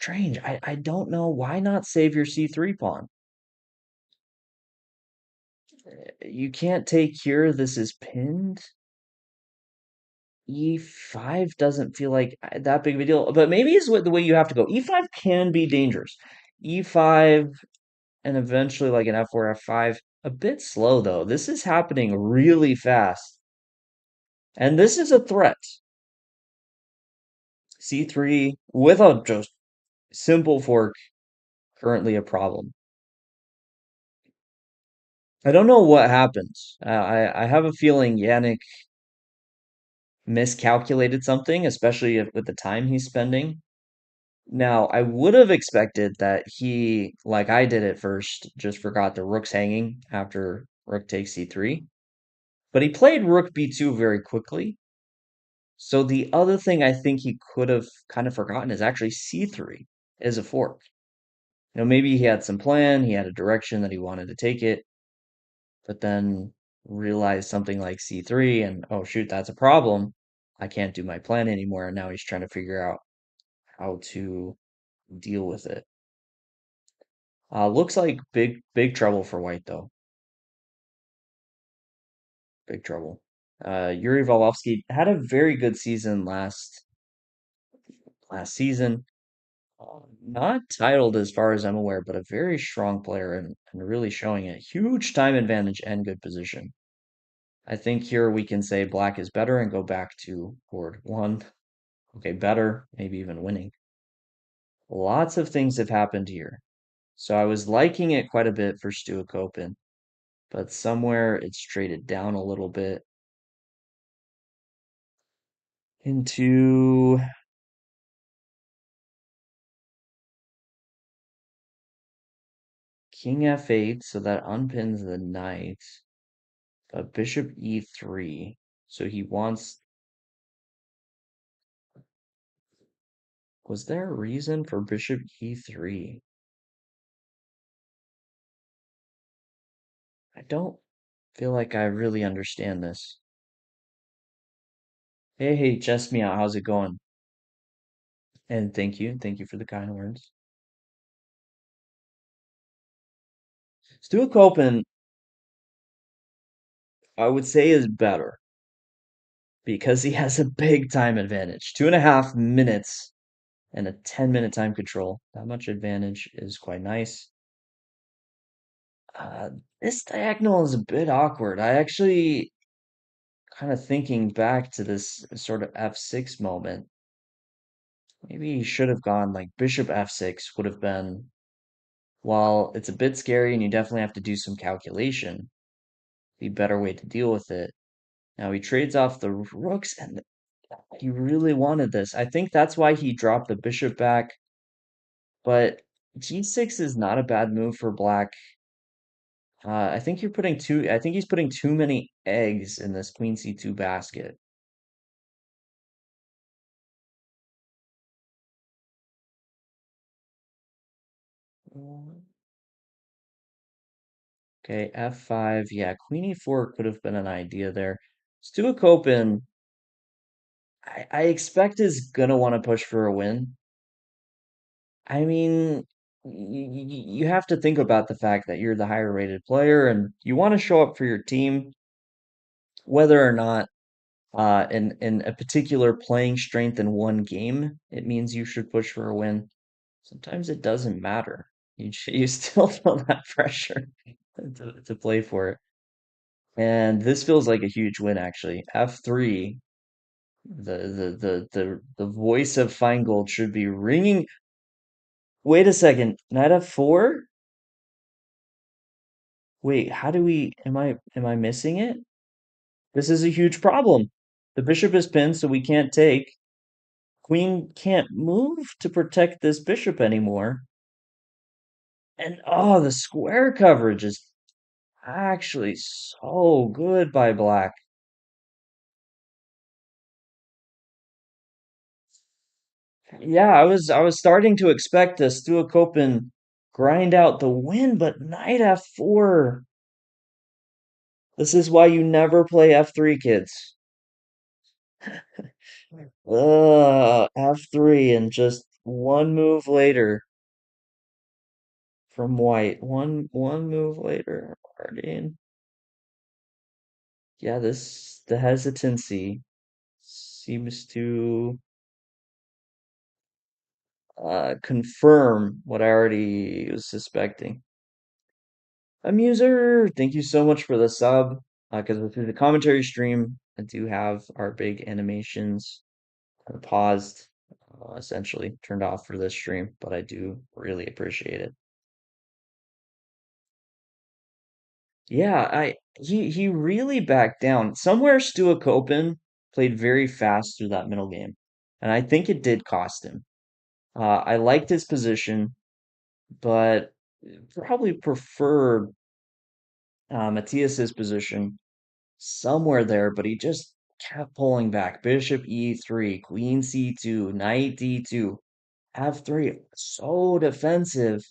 Strange. I don't know. Why not save your c3 pawn? You can't take here. This is pinned. E5 doesn't feel like that big of a deal, but maybe it's the way you have to go. E5 can be dangerous. E5 and eventually like an f4, f5. A bit slow though. This is happening really fast. And this is a threat. C3 with a just simple fork, currently a problem. I don't know what happens. I have a feeling Yannick miscalculated something, especially with the time he's spending. Now, I would have expected that he, like I did at first, just forgot the rook's hanging after rook takes c3. But he played rook b2 very quickly. So the other thing I think he could have kind of forgotten is actually c3 is a fork. Maybe he had some plan, he had a direction that he wanted to take it, but then realized something like c3 and oh shoot, that's a problem. I can't do my plan anymore. And now he's trying to figure out how to deal with it. Looks like big trouble for white though. Big trouble. Yuri Volvovsky had a very good season last season. Not titled as far as I'm aware, but a very strong player and really showing a huge time advantage and good position. I think here we can say black is better and go back to board 1. Okay, better, maybe even winning. Lots of things have happened here. So I was liking it quite a bit for Stuart Copen, but somewhere it's traded down a little bit. into King F8, so that unpins the knight. But Bishop E3. So he wants. Was there a reason for Bishop E3? I don't feel like I really understand this. Hey, Chess Me Out, how's it going? And thank you for the kind words. Stu Copen, I would say, is better because he has a big time advantage. 2.5 minutes and a 10-minute time control. That much advantage is quite nice. Uh, this diagonal is a bit awkward. I actually kind of thinking back to this sort of f6 moment. Maybe he should have gone like bishop f6 would have been, while it's a bit scary and you definitely have to do some calculation, the better way to deal with it. Now he trades off the rooks and he really wanted this. I think that's why he dropped the bishop back, but g6 is not a bad move for black. I think he's putting too many eggs in this queen c2 basket. Okay, f5. Yeah, queen e4 could have been an idea there. Stuart Copen, I expect is gonna want to push for a win. I mean, you have to think about the fact that you're the higher rated player and you want to show up for your team, whether or not in a particular playing strength in one game, it means you should push for a win. Sometimes it doesn't matter. You still feel that pressure to play for it. And this feels like a huge win, actually. F3, the voice of Feingold should be ringing. Wait a second, knight F4? Wait, how do we? Am I missing it? This is a huge problem. The bishop is pinned, so we can't take. Queen can't move to protect this bishop anymore. And oh, the square coverage is actually so good by black. Yeah, I was starting to expect a Stuakopen grind out the win, but knight f4. This is why you never play f3, kids. F3 and just one move later from white. One move later, Guardian. Yeah, the hesitancy seems to confirm what I already was suspecting. Amuser, thank you so much for the sub. Because through the commentary stream, I do have our big animations paused, essentially turned off for this stream, but I do really appreciate it. Yeah, he really backed down. Somewhere Stuart Copen played very fast through that middle game, and I think it did cost him. I liked his position, but probably preferred Matthias's position somewhere there, but he just kept pulling back. Bishop e3, queen c2, knight d2, f3. So defensive.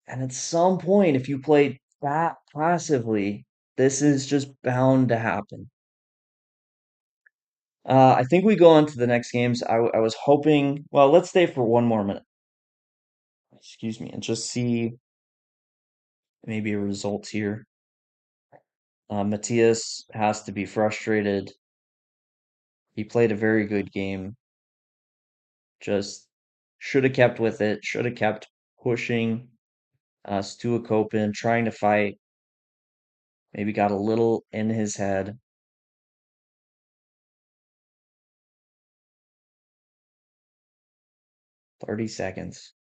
And at some point, if you play that passively, this is just bound to happen. I think we go on to the next games. I was hoping, well, let's stay for one more minute. Excuse me, and just see maybe a result here. Matthias has to be frustrated. He played a very good game. Just should have kept with it, should have kept pushing. Stuart Copen trying to fight, maybe got a little in his head. 30 seconds.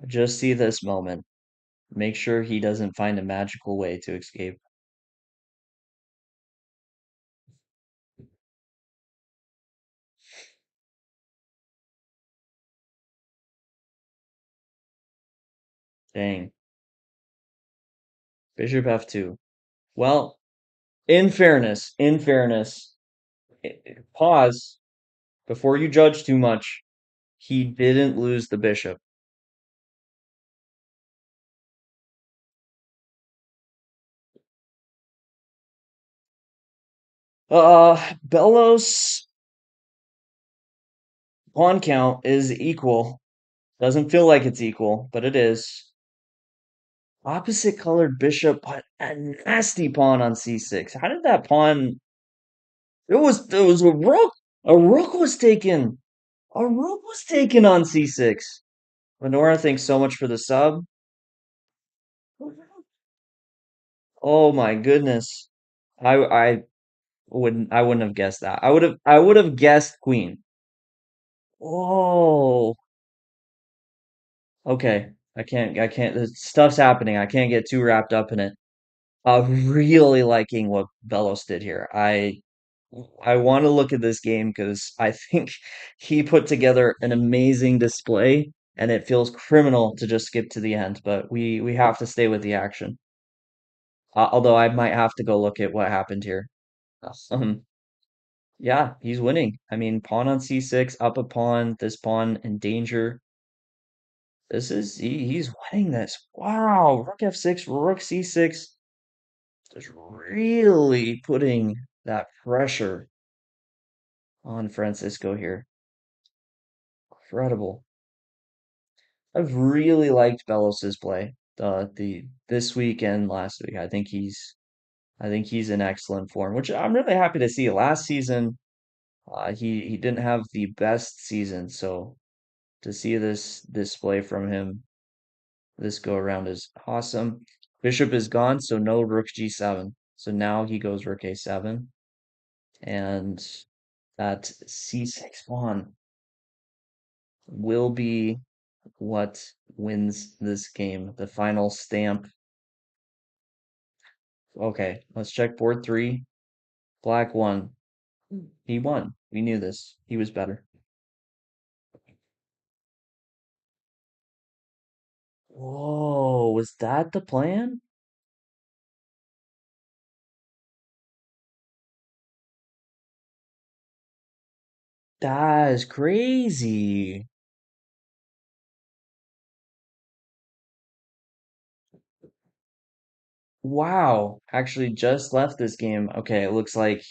Just see this moment. Make sure he doesn't find a magical way to escape. Dang. Bishop F2. Well, in fairness, pause before you judge too much. He didn't lose the bishop. Bellows pawn count is equal. Doesn't feel like it's equal, but it is. Opposite colored bishop, but a nasty pawn on c6. How did that pawn? It was a rook. A rook was taken. A rook was taken on c6. Lenora, thanks so much for the sub. Oh my goodness. I wouldn't have guessed that. I would have guessed queen. Oh, okay. I can't the stuff's happening. I can't get too wrapped up in it. Really liking what Bellos did here. I want to look at this game because I think he put together an amazing display, and it feels criminal to just skip to the end, but we have to stay with the action. Although I might have to go look at what happened here. Um, yeah, he's winning. I mean, pawn on c6, up a pawn, this pawn in danger. He's winning this. Wow, rook f6, rook c6, just really putting that pressure on Francisco here. Incredible. I've really liked Belos's play the this week and last week. I think he's in excellent form, which I'm really happy to see. Last season, he didn't have the best season, so to see this display from him this go around is awesome. Bishop is gone, so no rook g7. So now he goes rook a7, and that c6 pawn will be what wins this game. The final stamp. Okay, let's check board three. Black won. He won. We knew this. He was better. Whoa, was that the plan? That is crazy. Wow. Actually, just left this game. Okay, it looks like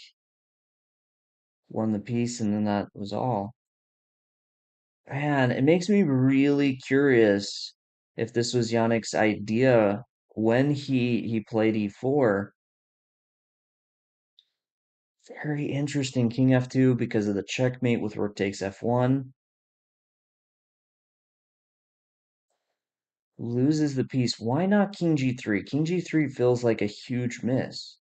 won the piece, and then that was all. Man, it makes me really curious if this was Yannick's idea when he played e4. Very interesting. King f2 because of the checkmate with rook takes f1. Loses the piece. Why not king g3? King g3 feels like a huge miss,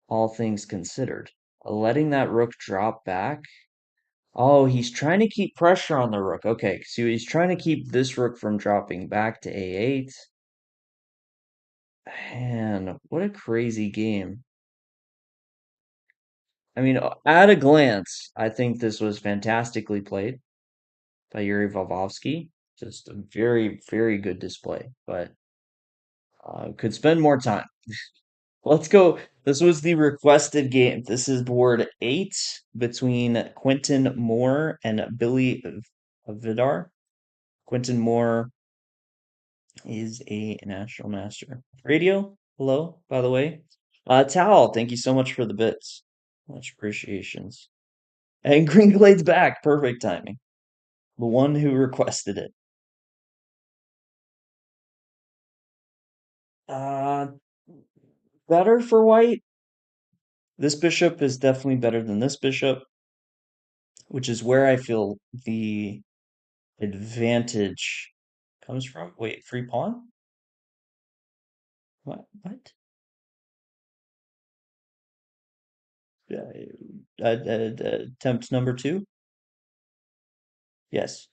all things considered. Letting that rook drop back. Oh, he's trying to keep pressure on the rook. Okay, so he's trying to keep this rook from dropping back to a8. Man, what a crazy game. I mean, at a glance, I think this was fantastically played by Yuri Volvovsky. Just a very, very good display, but could spend more time. Let's go. This was the requested game. This is board eight between Quentin Moore and Billy Vidar. Quentin Moore is a national master. Radio, hello, by the way. Tal, thank you so much for the bits. Much appreciations. And Green Glade's back. Perfect timing. The one who requested it. Uh, better for white. This bishop is definitely better than this bishop, which is where I feel the advantage comes from. Wait, free pawn? What? What? Attempt number two? Yes.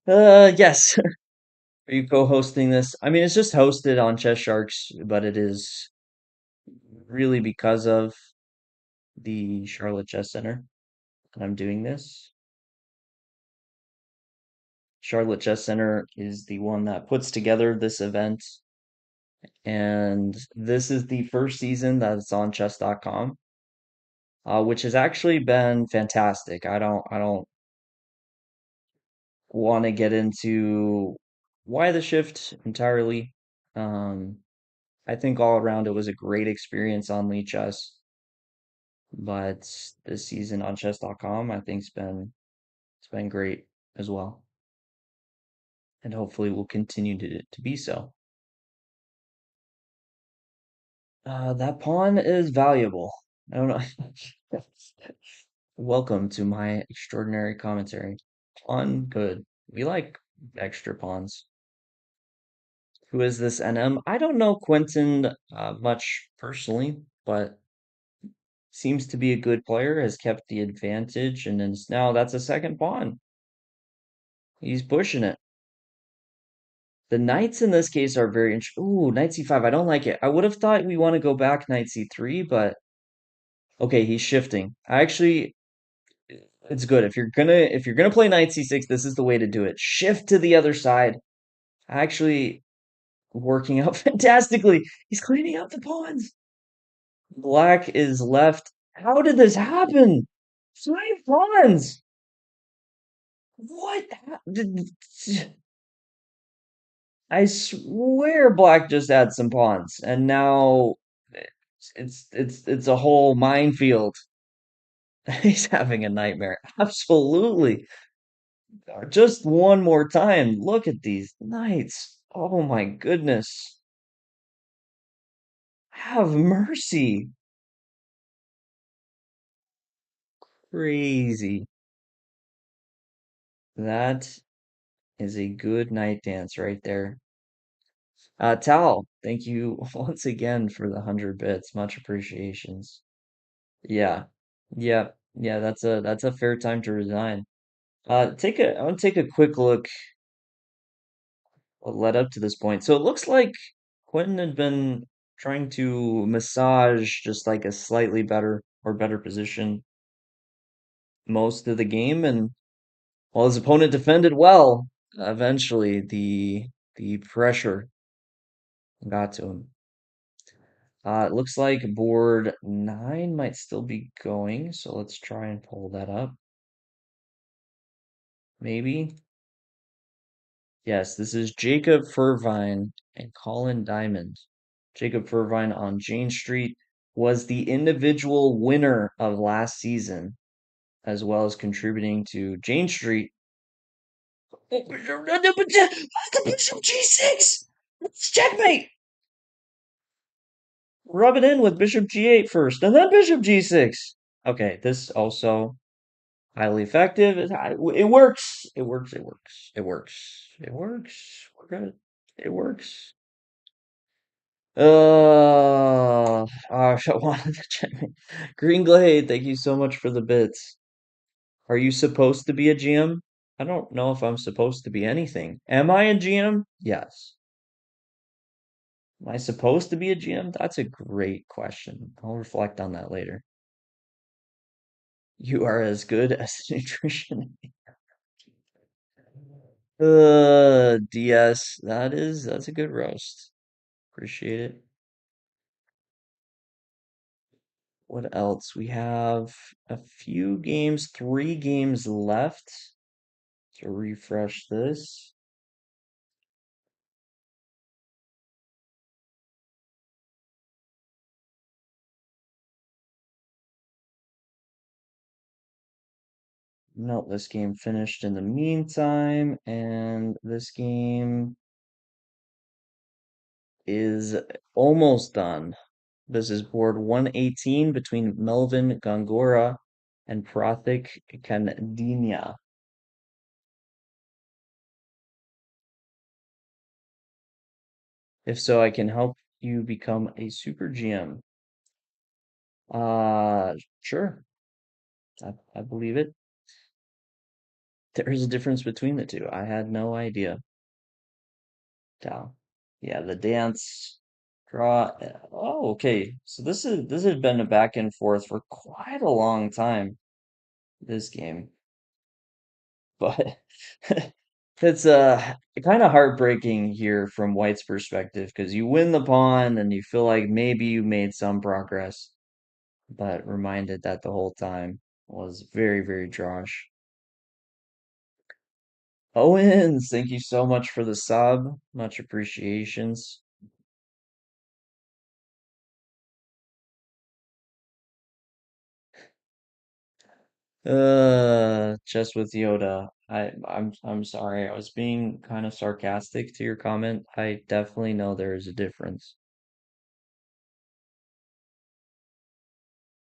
Yes. Are you co-hosting this? I mean, it's just hosted on Chess Sharks, but it is really because of the Charlotte Chess Center that I'm doing this. Charlotte Chess Center is the one that puts together this event, and this is the first season that it's on chess.com, which has actually been fantastic. I don't want to get into why the shift entirely. Um, I think all around it was a great experience on Lee Chess, but this season on chess.com I think it's been great as well, and hopefully will continue to be so. That pawn is valuable. I don't know. Welcome to my extraordinary commentary. Pawn good. We like extra pawns. Who is this NM? I don't know Quentin much personally, but seems to be a good player, has kept the advantage, and is now that's a second pawn. He's pushing it. The knights in this case are very interesting. Ooh, knight c5. I don't like it. I would have thought we want to go back knight c3, but okay, he's shifting. I actually, it's good. If you're gonna play knight c6, this is the way to do it. Shift to the other side. Actually working out fantastically. He's cleaning up the pawns. Black is left. How did this happen? 5 pawns. What? I swear Black just had some pawns, and now it's a whole minefield. He's having a nightmare. Absolutely. Just one more time. Look at these knights. Oh my goodness. Have mercy. Crazy. That is a good night dance right there. Tal, thank you once again for the 100 bits. Much appreciations. Yeah. Yeah. Yeah, that's a fair time to resign. I want to take a quick look what led up to this point. So it looks like Quentin had been trying to massage just like a slightly better or better position most of the game, and while his opponent defended well, eventually the pressure got to him. It looks like board 9 might still be going, so let's try and pull that up. Maybe. Yes, this is Jacob Furvine and Colin Diamond. Jacob Furvine on Jane Street was the individual winner of last season, as well as contributing to Jane Street. Bishop G6! It's checkmate! Rub it in with Bishop G8 first, and then Bishop G6. Okay, this also highly effective. It works. It works. It works. It works. It works. We're good. It works. I wanted to check. Green Glade, thank you so much for the bits. Are you supposed to be a GM? I don't know if I'm supposed to be anything. Am I a GM? Yes. Am I supposed to be a GM? That's a great question. I'll reflect on that later. You are as good as a nutrition. DS. That's a good roast. Appreciate it. What else? We have a few games, 3 games left to refresh this. No, this game finished in the meantime, and this game is almost done. This is board 118 between Melvin Gongora and Pratik Kandinya. If so, I can help you become a super GM. Sure. I believe it. There is a difference between the two. I had no idea. Down. Yeah, the dance draw. Oh, okay. So this has been a back and forth for quite a long time, this game. But It's kind of heartbreaking here from White's perspective because you win the pawn and you feel like maybe you made some progress, but reminded that the whole time was very, very Josh. Owens, thank you so much for the sub. Much appreciations. Just with Yoda. I'm sorry. I was being kind of sarcastic to your comment. I definitely know there is a difference.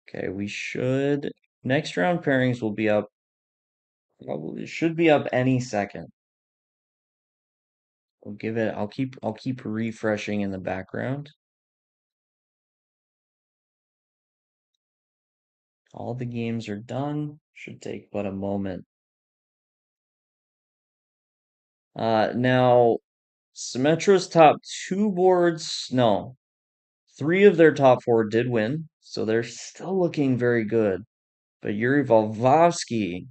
Okay, we should next round pairings will be up probably should be up any second. We'll give it I'll keep refreshing in the background. All the games are done. Should take but a moment. Now Symmetra's top two boards, no, three of their top four did win, so they're still looking very good. But Yuri Volvovsky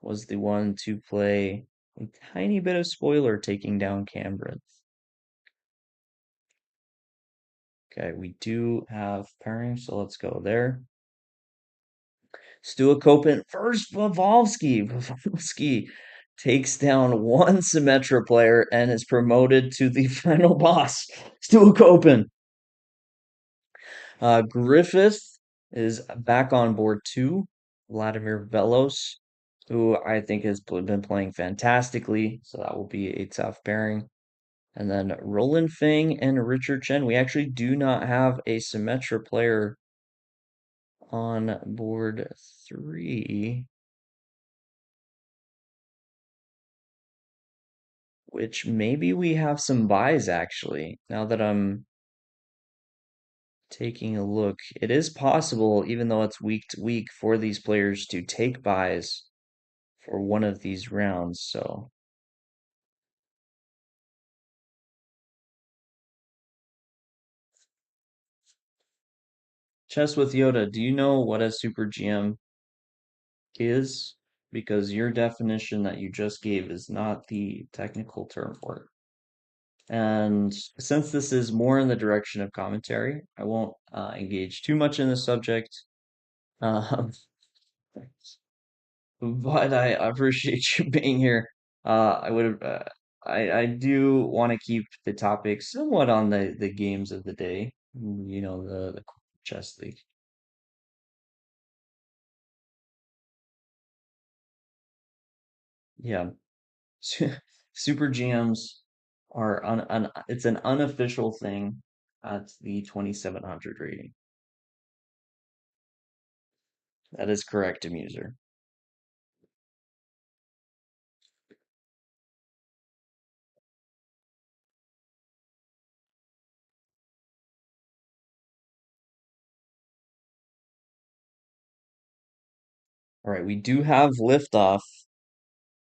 was the one to play a tiny bit of spoiler taking down Cambridge. Okay, we do have pairing, so let's go there. Stuart Copen first Volvovsky. Volvovsky takes down one Symmetra player and is promoted to the final boss. Stuart Copen. Griffith is back on board too. Vladimir Velos, who I think has been playing fantastically, so that will be a tough pairing. And then Roland Feng and Richard Chen. We actually do not have a Symmetra player on board three, which maybe we have some buys actually. Now that I'm taking a look, it is possible, even though it's week to week, for these players to take buys for one of these rounds. So, Chess with Yoda, do you know what a super GM is? Because your definition that you just gave is not the technical term for it. And since this is more in the direction of commentary, I won't engage too much in the subject. Um, but I appreciate you being here. I would have, I do want to keep the topic somewhat on the games of the day. You know, the chess league. Yeah, super GMs are it's an unofficial thing at the 2700 rating. That is correct, Amuser. All right, we do have liftoff.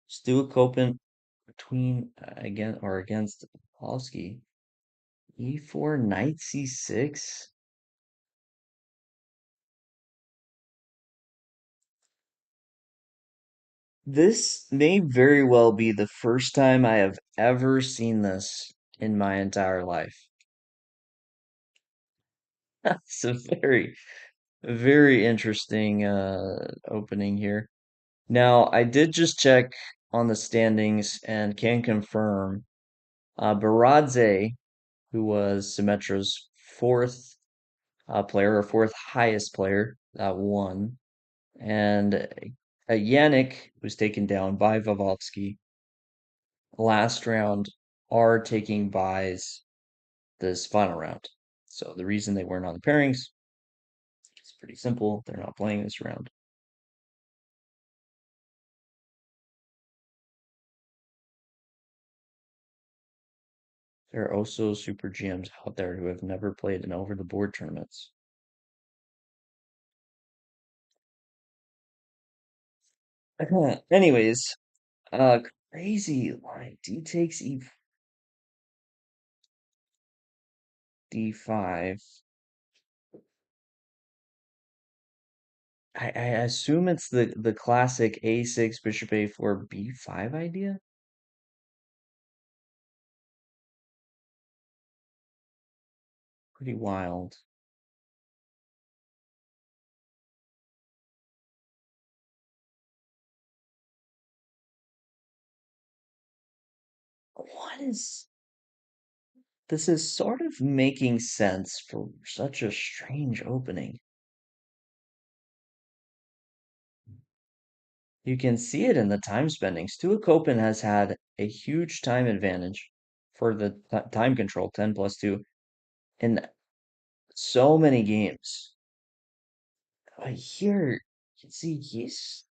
Stuart Copen between again or against Polsky. E4 knight c6. This may very well be the first time I have ever seen this in my entire life. It's a very, very interesting opening here. Now, I did just check on the standings and can confirm Baradze, who was Symmetra's fourth player or fourth highest player, won. And Yannick was taken down by Vavovsky last round, are taking buys this final round. So the reason they weren't on the pairings is pretty simple. They're not playing this round. There are also super GMs out there who have never played in over the board tournaments. Anyways, uh, crazy line. D takes E D5. I assume it's the classic A6 bishop A4 B5 idea. Pretty wild. What is this is sort of making sense for such a strange opening. You can see it in the time spending. Stuart Copen has had a huge time advantage for the time control, 10 plus 2, in so many games. But here, you can see he's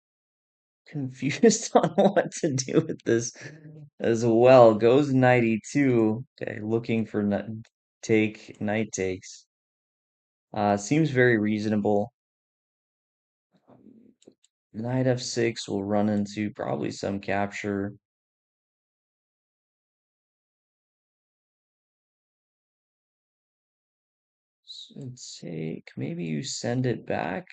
confused on what to do with this as well. Goes 92. Okay, looking for night takes. Seems very reasonable. Knight f6 will run into probably some capture. So take, maybe you send it back.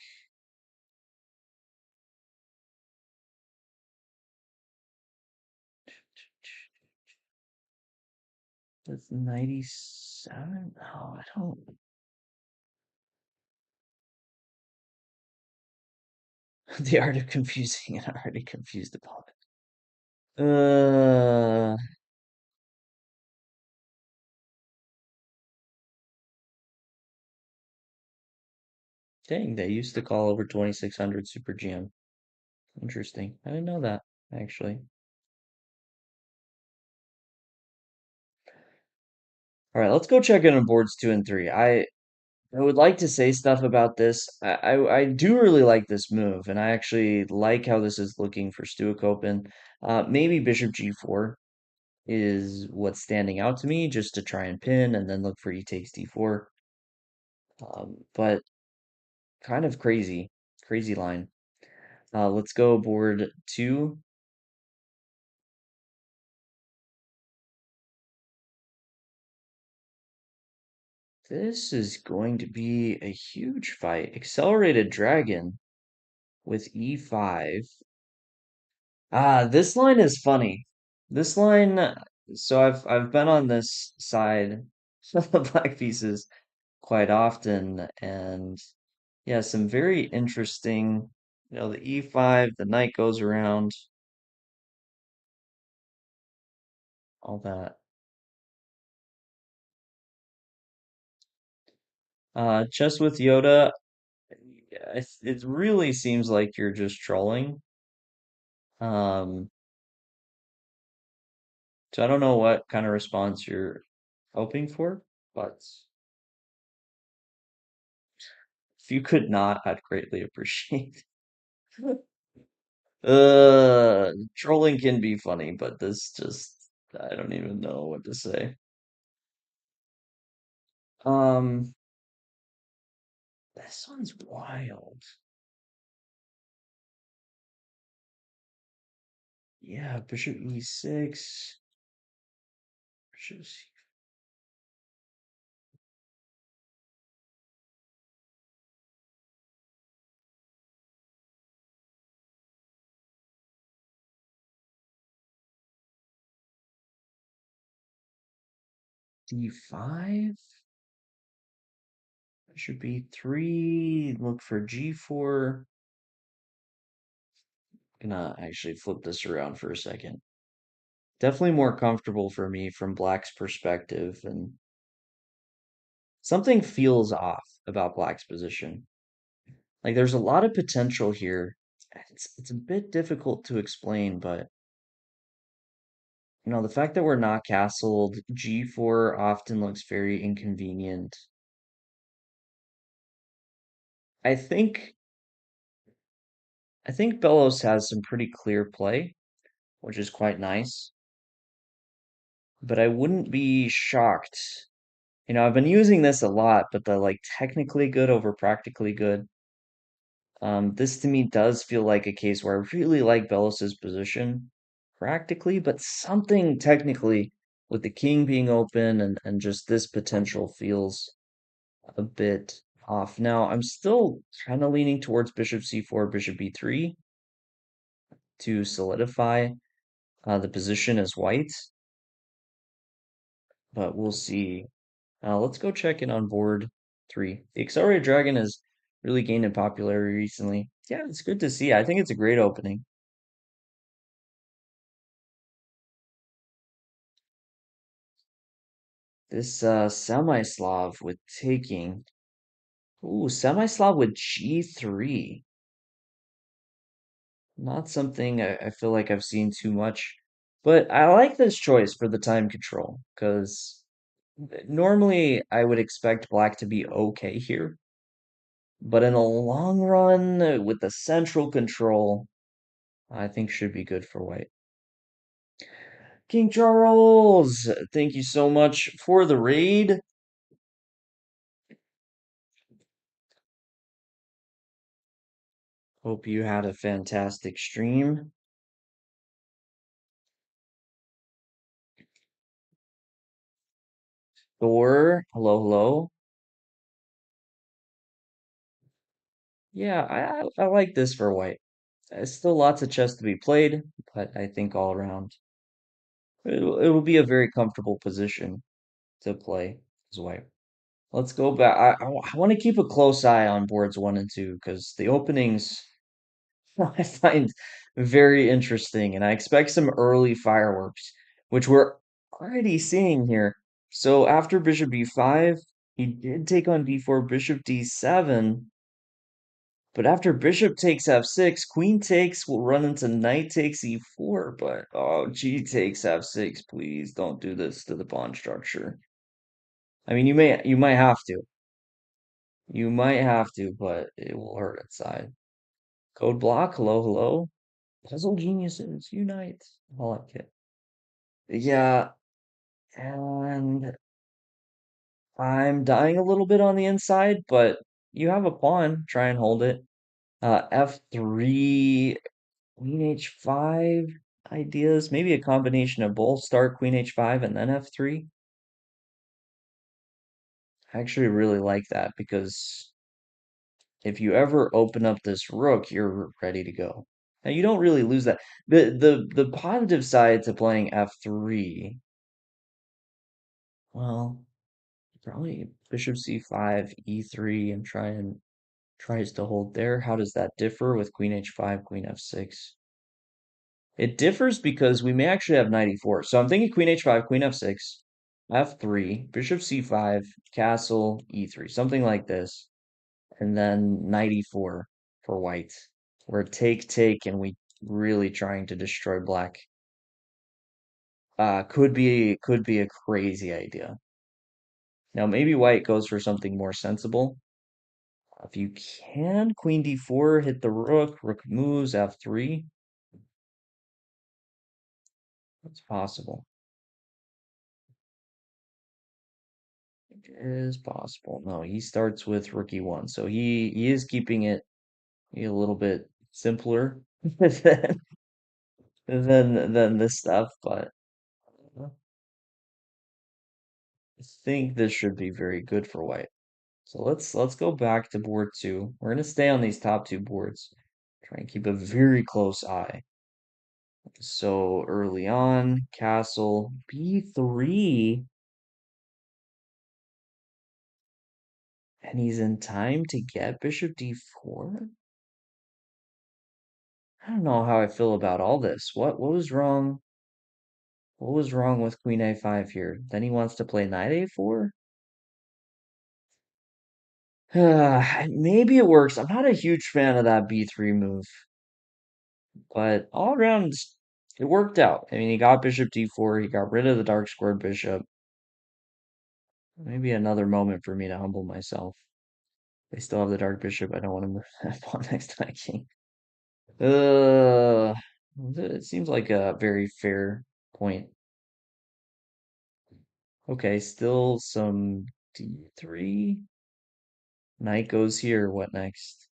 That's 97. No, I don't. The art of confusing an already confused opponent. Uh, Dang, they used to call over 2600 Super GM. Interesting. I didn't know that, actually. All right, let's go check in on boards 2 and 3. I would like to say stuff about this. I do really like this move, and I actually like how this is looking for Stuakopen. Maybe Bishop G4 is what's standing out to me, just to try and pin and then look for E takes D4. But kind of crazy, crazy line. Let's go board 2. This is going to be a huge fight. Accelerated Dragon with E5. This line is funny. This line, so I've been on this side of the black pieces quite often, and yeah, some very interesting, the E5, the knight goes around, all that. Chess with Yoda, it really seems like you're just trolling. Um, so I don't know what kind of response you're hoping for, but if you could not, I'd greatly appreciate. Trolling can be funny, but this just, I don't even know what to say. Um, this one's wild. Yeah, Bishop E6, Bishop D5, Bishop E3, look for G4. Gonna actually flip this around for a second. Definitely more comfortable for me from Black's perspective, and something feels off about Black's position. Like there's a lot of potential here. It's a bit difficult to explain, but the fact that we're not castled, G4 often looks very inconvenient. I think I think Bellows has some pretty clear play, which is quite nice, but I wouldn't be shocked. I've been using this a lot, but the like technically good over practically good. This to me does feel like a case where I really like Belos's position practically, but something technically with the king being open and just this potential feels a bit off. Now, I'm still kind of leaning towards Bishop C4, Bishop B3 to solidify the position as white, but we'll see. Let's go check in on board three. The Accelerated Dragon has really gained in popularity recently. Yeah, it's good to see. I think it's a great opening. This Semi-Slav with taking. Ooh, Semi-Slav with G3. Not something I feel like I've seen too much. But I like this choice for the time control, because normally I would expect black to be okay here. But in the long run, with the central control, I think should be good for white. King Charles, thank you so much for the raid. Hope you had a fantastic stream. Thor, hello, hello. Yeah, I like this for white. Still lots of chess to be played, but I think all around it will be a very comfortable position to play as white. Let's go back. I want to keep a close eye on boards one and two because the openings I find very interesting, and I expect some early fireworks, which we're already seeing here. So after bishop b5, he did take on d4, bishop d7, but after bishop takes f6, queen takes, will run into knight takes e4, but oh, g takes f6, please don't do this to the pawn structure. I mean, you might have to. You might have to, but it will hurt inside. Code block, hello, hello. Puzzle geniuses, unite. I like it. Yeah, and I'm dying a little bit on the inside, but you have a pawn. Try and hold it. F3, Queen H5 ideas. Maybe a combination of both. Start Queen H5 and then F3. I actually really like that because if you ever open up this rook, you're ready to go. Now you don't really lose that. The positive side to playing F3, well, probably bishop c5, e3, and tries to hold there. How does that differ with queen h5, queen f6? It differs because we may actually have knight e4. So I'm thinking queen h5, queen f6, f3, bishop c5, castle, e3, something like this, and then knight e4 for white. We're take, and we really trying to destroy black. Could be a crazy idea. Now maybe white goes for something more sensible. If you can, queen d4, hit the rook, rook moves, f3. It's possible. It is possible. No, he starts with rook e1, so he is keeping it a little bit simpler than than this stuff, but I think this should be very good for white. So let's go back to board two. We're gonna stay on these top two boards. Try and keep a very close eye. So early on, castle b3, and he's in time to get bishop d4. I don't know how I feel about all this. What was wrong? What was wrong with queen a5 here? Then he wants to play knight a4? Maybe it works. I'm not a huge fan of that b3 move, but all around it worked out. I mean, he got bishop d4, he got rid of the dark squared bishop. Maybe another moment for me to humble myself. They still have the dark bishop. I don't want to move that pawn next to my king. Uh, it seems like a very fair point. Okay, still some d3. Knight goes here. What next?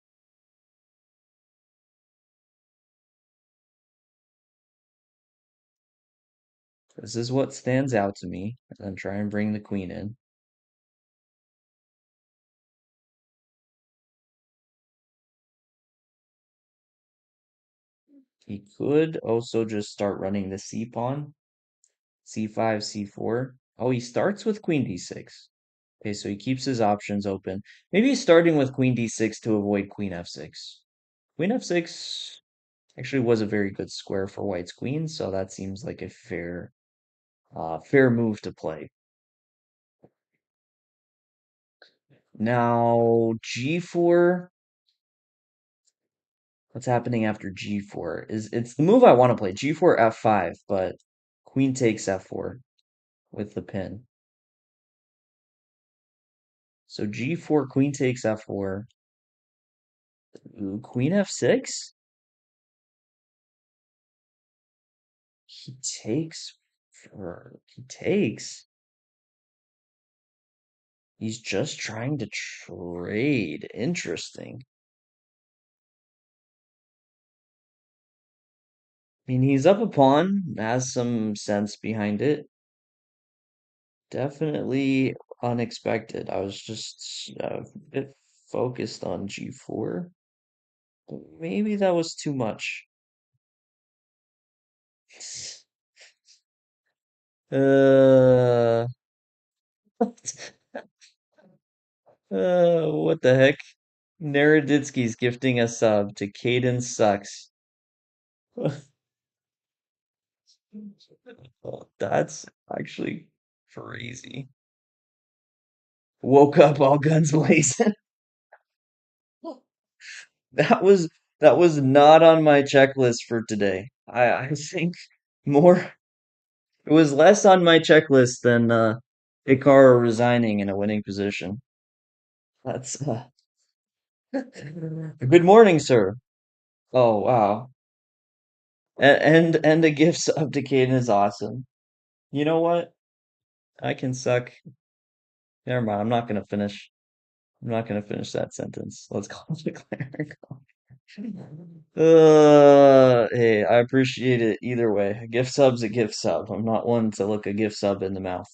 This is what stands out to me. And then try and bring the queen in. He could also just start running the c pawn. c5, c4. Oh, he starts with queen d6. Okay, so he keeps his options open. Maybe he's starting with queen d6 to avoid queen f6. Queen f6 actually was a very good square for white's queen, so that seems like a fair move to play. Now g4. What's happening after g4? It's the move I want to play. G4 f5, but queen takes f4 with the pin. So g4, queen takes f4. Ooh, queen f6? He takes he takes. He's just trying to trade. Interesting. I mean, he's up a pawn, has some sense behind it. Definitely unexpected. I was just a bit focused on g4. But maybe that was too much. Uh, what the heck? Naroditsky's gifting a sub to Kayden sucks. Oh, that's actually crazy. Woke up all guns blazing. That was that was not on my checklist for today. I think more it was less on my checklist than Hikaru resigning in a winning position. That's good morning, sir. Oh wow. And the gifts of Decade is awesome. You know what? I can suck. Never mind. I'm not gonna finish. I'm not gonna finish that sentence. Let's call it declare. Hey, I appreciate it either way. A gift sub's a gift sub. I'm not one to look a gift sub in the mouth.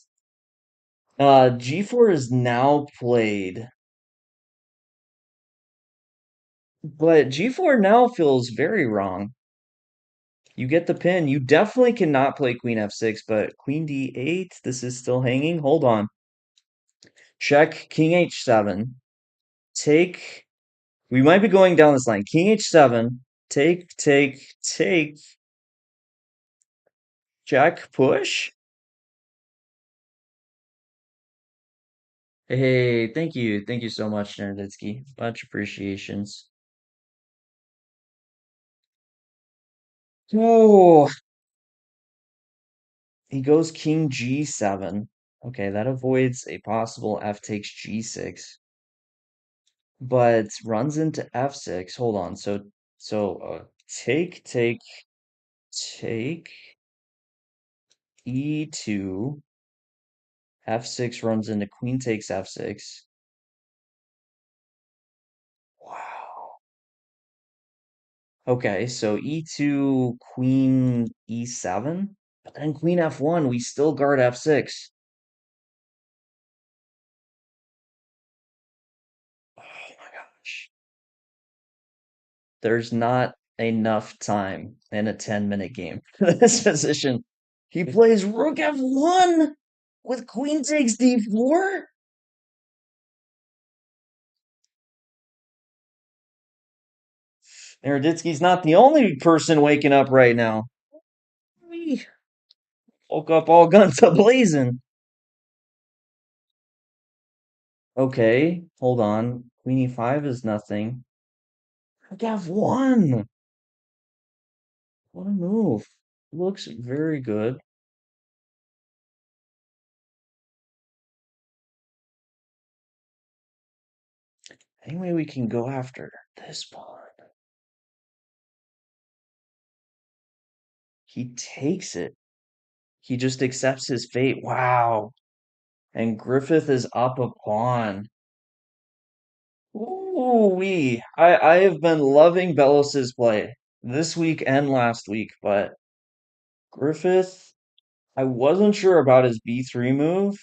G4 is now played, but G4 now feels very wrong. You get the pin. You definitely cannot play Queen F6, but Queen D8, this is still hanging. Hold on. Check King H7. Take. We might be going down this line. King H7. Take. Check, push. Hey, thank you. Thank you so much, Nerditsky. Much appreciations. Oh, he goes King G7. Okay, that avoids a possible F takes G6, but runs into F6. Hold on. So take, take E2. F6 runs into Queen takes F6. Wow. Okay, so E2, Queen E7, but then Queen F1, we still guard F6. Oh my gosh. There's not enough time in a 10-minute game for this position. He plays Rook F1 with Queen takes D4? Naroditsky's not the only person waking up right now. We woke up all guns a-blazing. Okay, hold on. Queen E5 is nothing. Rook F1. What a move. Looks very good. Anyway, we can go after this pawn. He takes it. He just accepts his fate. Wow. And Griffith is up a pawn. Ooh wee. I have been loving Belos's play this week and last week, but Griffith, I wasn't sure about his B3 move,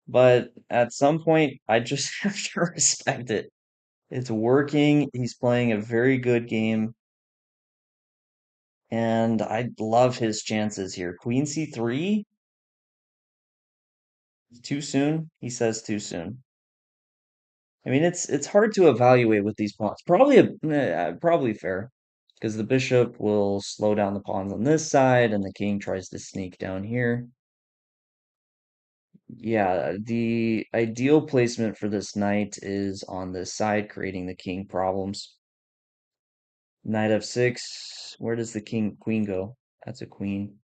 but at some point I just have to respect it. It's working. He's playing a very good game, and I love his chances here. Queen C3? Too soon? He says too soon. I mean, it's hard to evaluate with these pawns. Probably fair, because the bishop will slow down the pawns on this side, and the king tries to sneak down here. Yeah, the ideal placement for this knight is on this side, creating the king problems. Knight f6. Where does the queen go? That's a queen.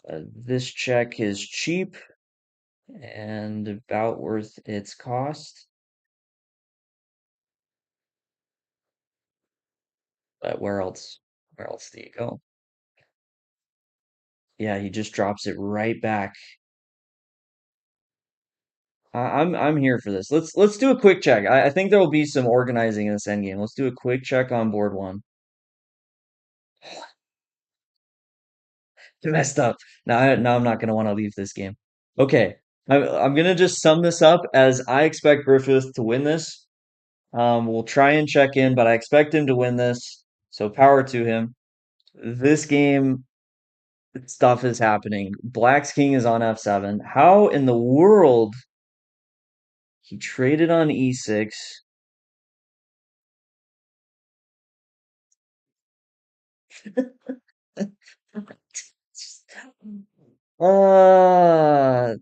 This check is cheap and about worth its cost. But where else? Where else do you go? Yeah, he just drops it right back. I'm here for this. Let's do a quick check. I think there will be some organizing in this endgame. Let's do a quick check on board one. Messed up. Now I'm not gonna want to leave this game. Okay, I'm gonna just sum this up as I expect Griffith to win this. We'll try and check in, but I expect him to win this. So power to him. This game stuff is happening. Black's king is on f7. How in the world he traded on e6?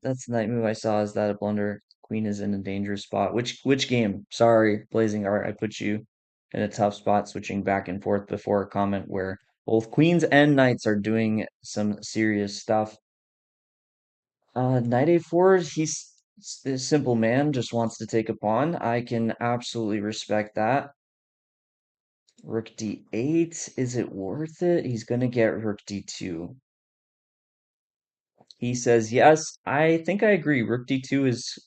That's the night move I saw. Is that a blunder? Queen is in a dangerous spot. Which game? Sorry, Blazing Art. I put you in a tough spot switching back and forth before a comment where both queens and knights are doing some serious stuff. Knight a4, he's a simple man, just wants to take a pawn. I can absolutely respect that. Rook d8, is it worth it? He's gonna get rook d2. He says yes. I think I agree. Rook d2 is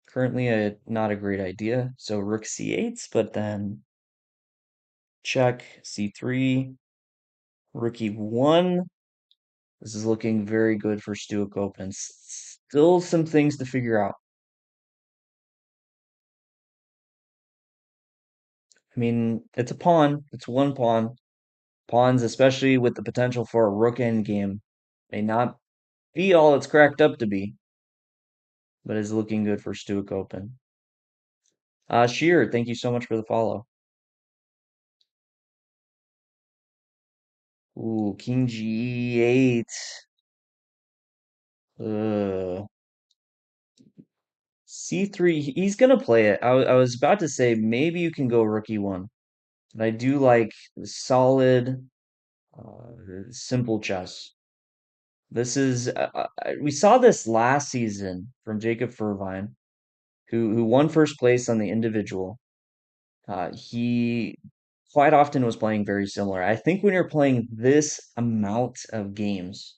currently not a great idea. So rook c8, but then check c3, rook e1. This is looking very good for Stuart Open. Still some things to figure out. I mean, it's a pawn. It's one pawn. Pawns, especially with the potential for a rook endgame, may not be all it's cracked up to be, but is looking good for Stuart Open. Sheer, thank you so much for the follow. Ooh, King G8. C3, he's gonna play it. I was about to say maybe you can go rook e1, but I do like the solid, simple chess. This is we saw this last season from Jacob Furvine, who won first place on the individual. He quite often was playing very similar. I think when you're playing this amount of games,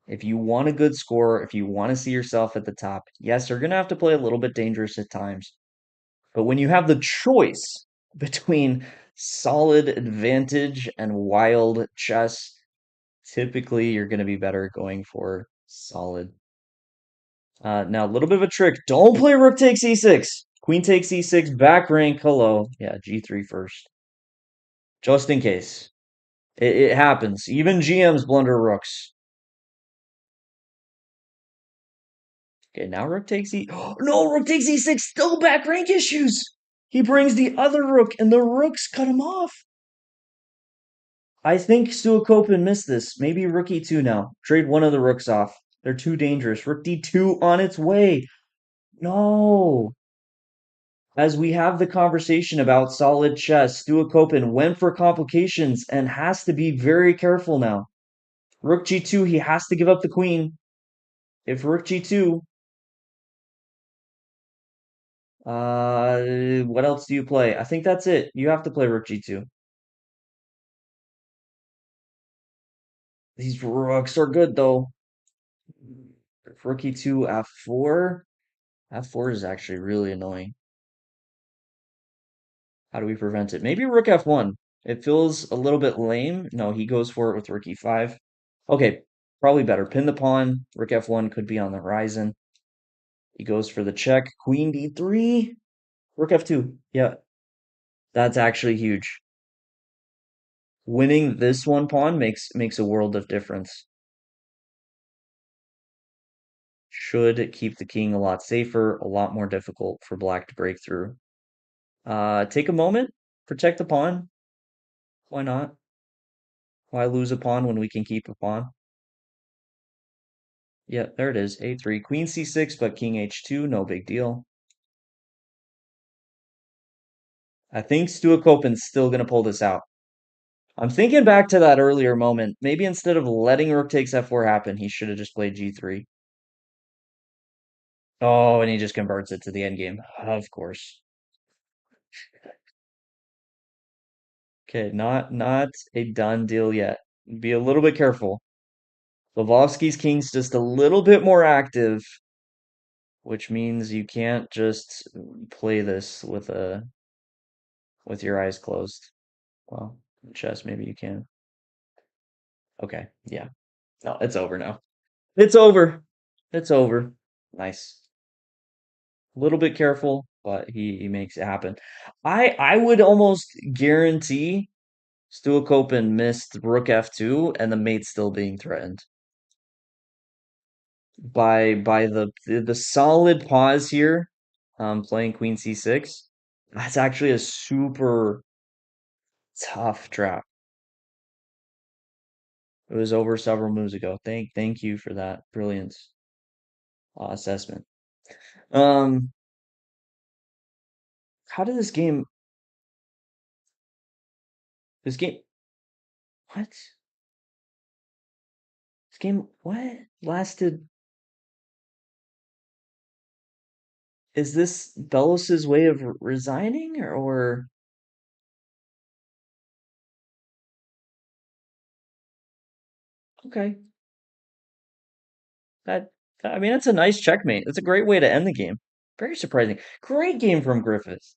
if you want a good score, if you want to see yourself at the top, yes, you're going to have to play a little bit dangerous at times. But when you have the choice between solid advantage and wild chess, typically you're going to be better going for solid. Now, a little bit of a trick. Don't play rook takes e6. Queen takes e6, back rank, hello. Yeah, g3 first. Just in case. It happens. Even GMs blunder rooks. Okay, now rook takes e. No, rook takes e6. Still back rank issues. He brings the other rook, and the rooks cut him off. I think Suakopen missed this. Maybe rook e2 now. Trade one of the rooks off. They're too dangerous. Rook d2 on its way. No. As we have the conversation about solid chess, Suakopen went for complications and has to be very careful now. Rook g2, he has to give up the queen. If rook g2, what else do you play? I think that's it. You have to play rook g2. These rooks are good though. Rook e2, f4. F4 is actually really annoying. How do we prevent it? Maybe rook f1. It feels a little bit lame. No, he goes for it with rook e5. Okay, probably better. Pin the pawn. Rook f1 could be on the horizon. He goes for the check. Queen d3. Rook f2. Yeah, that's actually huge. Winning this one pawn makes a world of difference. should keep the king a lot safer, a lot more difficult for black to break through. Take a moment, protect the pawn. Why not? Why lose a pawn when we can keep a pawn? Yeah, there it is. A3. Queen c6, but king h2, no big deal. I think Stuakopen's still going to pull this out. I'm thinking back to that earlier moment. Maybe instead of letting rook takes f4 happen, he should have just played g3. Oh, and he just converts it to the endgame. Of course. Okay, not a done deal yet. Be a little bit careful. Lvovsky's king's just a little bit more active, which means you can't just play this with your eyes closed. Well, chess maybe you can. Okay, yeah. No, it's over now. It's over. It's over. Nice. A little bit careful, but he makes it happen. I would almost guarantee Stuakopen missed rook f2 and the mate still being threatened by the solid pause here, playing queen c6. That's actually a super tough trap. It was over several moves ago. Thank you for that brilliant assessment. Um, how did this game what? This game what lasted? Is this Belos's way of resigning or okay? That I mean, that's a nice checkmate. That's a great way to end the game. Very surprising. Great game from Griffith.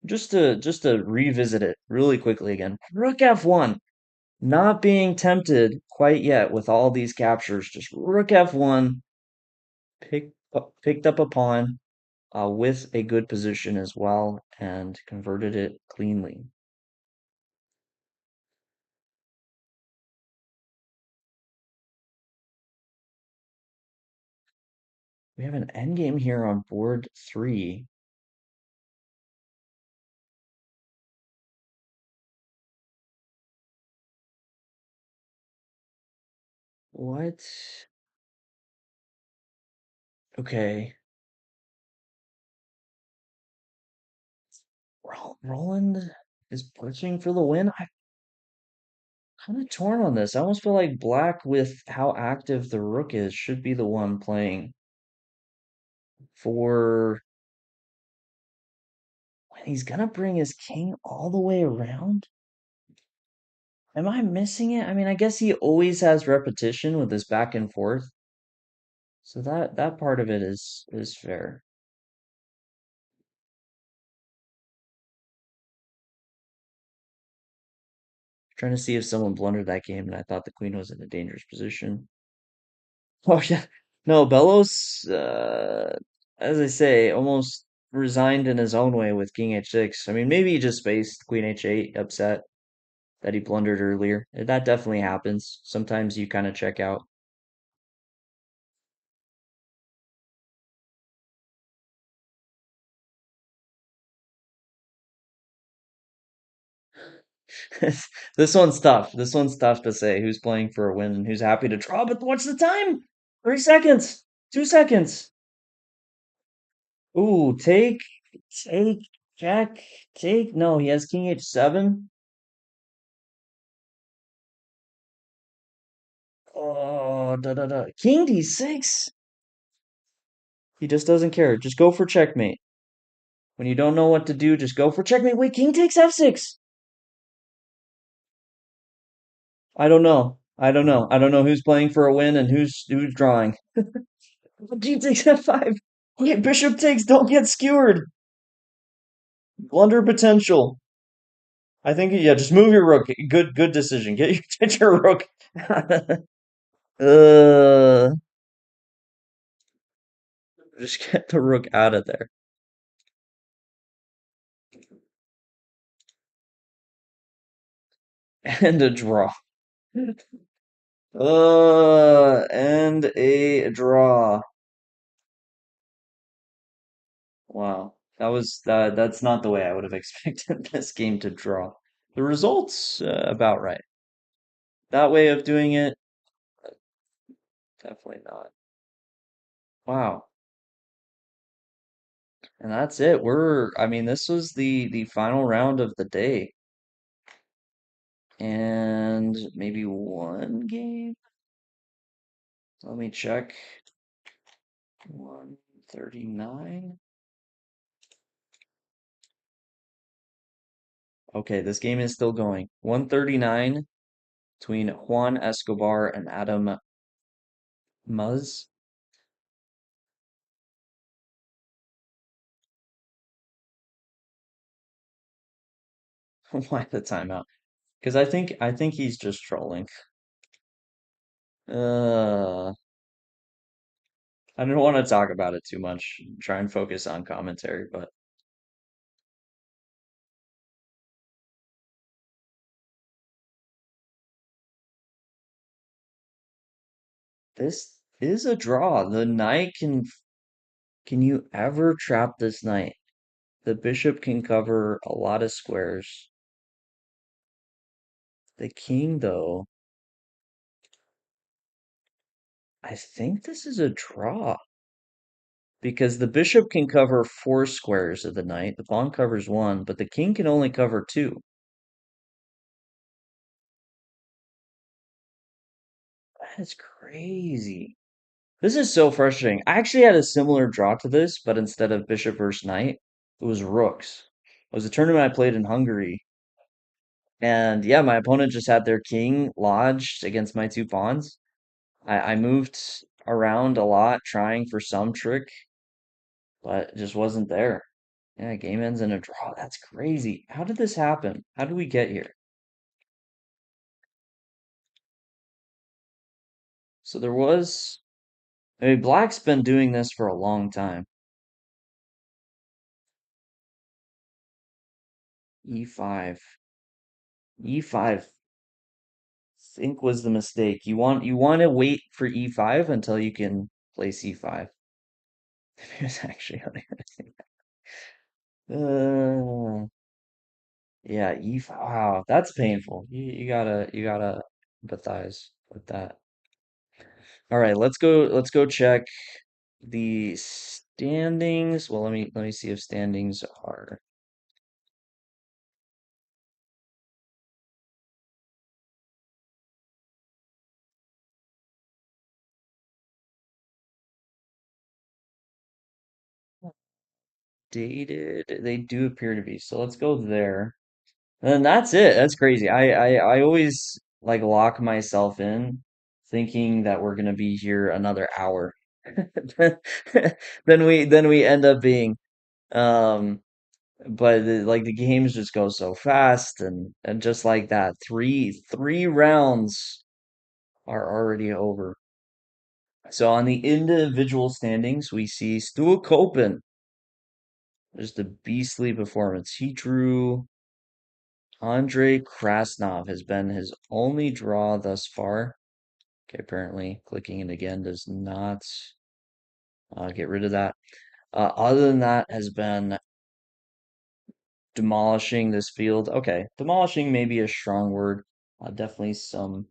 Just to revisit it really quickly again. Rook f1. Not being tempted quite yet with all these captures. Just rook f1. Picked up a pawn with a good position as well and converted it cleanly. We have an endgame here on board 3. What? Okay. Roland is pushing for the win. I'm kind of torn on this. I almost feel like black, with how active the rook is, should be the one playing for when he's gonna bring his king all the way around. Am I missing it? I mean, I guess he always has repetition with this back and forth. So that part of it is fair. Trying to see if someone blundered that game, and I thought the queen was in a dangerous position. Oh yeah, no, Bellows, as I say, almost resigned in his own way with King H6. I mean, maybe he just spaced Queen H8, upset that he blundered earlier. That definitely happens. Sometimes you kind of check out. This one's tough. This one's tough to say who's playing for a win and who's happy to draw. But what's the time? 3 seconds. 2 seconds. Ooh, take, check, take. No, he has King H7. Oh, da da da. King D6. He just doesn't care. Just go for checkmate. When you don't know what to do, just go for checkmate. Wait, King takes F6. I don't know. I don't know. I don't know who's playing for a win and who's drawing. G takes F5. Wait, Bishop takes. Don't get skewered. Blunder potential. I think yeah. Just move your rook. Good decision. Get your rook. uh, just get the rook out of there. And a draw. And a draw. Wow. That's not the way I would have expected this game to draw. The results about right. That way of doing it, definitely not. Wow. And that's it. I mean, this was the final round of the day. And maybe one game. Let me check. 139. Okay, this game is still going. 139 between Juan Escobar and Adam Muzz. Why the timeout? Because I think he's just trolling. Uh, I don't want to talk about it too much. Try and focus on commentary, but this is a draw. The knight can you ever trap this knight? The bishop can cover a lot of squares. The king, though, I think this is a draw because the bishop can cover four squares of the knight. The pawn covers one, but the king can only cover two. That's crazy. This is so frustrating. I actually had a similar draw to this, but instead of bishop versus knight, it was rooks. It was a tournament I played in Hungary. And yeah, my opponent just had their king lodged against my two pawns. I moved around a lot trying for some trick, but it just wasn't there. Yeah, game ends in a draw. That's crazy. How did this happen? How did we get here? So there was, I mean, Black's been doing this for a long time. E5. E5, think was the mistake. You want to wait for E5 until you can play C5. It was actually on the yeah, E5. Wow, that's painful. You gotta empathize with that. All right, let's go check the standings. Well, let me see if standings are dated. They do appear to be. So let's go there. And that's it. That's crazy. I always like lock myself in thinking that we're gonna be here another hour. Then we end up being. Um, but like the games just go so fast and just like that, three rounds are already over. So on the individual standings, we see Stu Kopen. Just a beastly performance. He drew Andrei Krasnov has been his only draw thus far. Okay, apparently clicking it again does not get rid of that. Other than that, has been demolishing this field. Okay, demolishing may be a strong word. Definitely some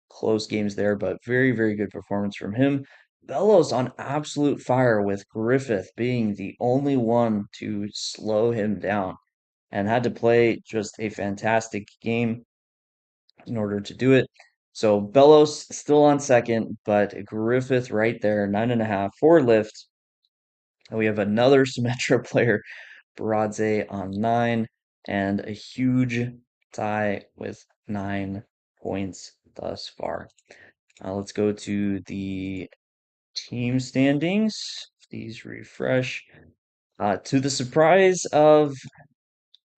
close games there, but very, very good performance from him. Bellows on absolute fire with Griffith being the only one to slow him down and had to play just a fantastic game in order to do it. So Bellows still on second, but Griffith right there, 9.5 for lift. And we have another Symmetra player, Baradze on 9, and a huge tie with 9 points thus far. Let's go to the team standings. Please refresh. To the surprise of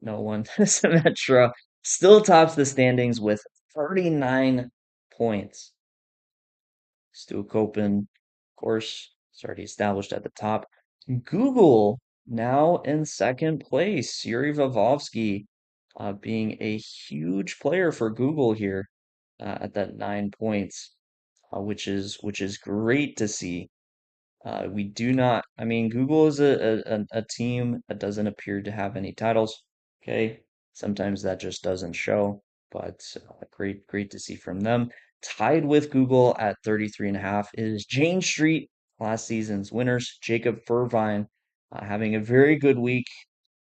no one, Symmetra still tops the standings with 39 points. Stu Kopen, of course, it's already established at the top. Google now in second place. Yuri Vavovsky being a huge player for Google here at that 9 points, which is great to see. We do not, I mean, Google is a team that doesn't appear to have any titles. Okay. Sometimes that just doesn't show, but great to see from them. Tied with Google at 33.5 is Jane Street, last season's winners. Jacob Furvine having a very good week,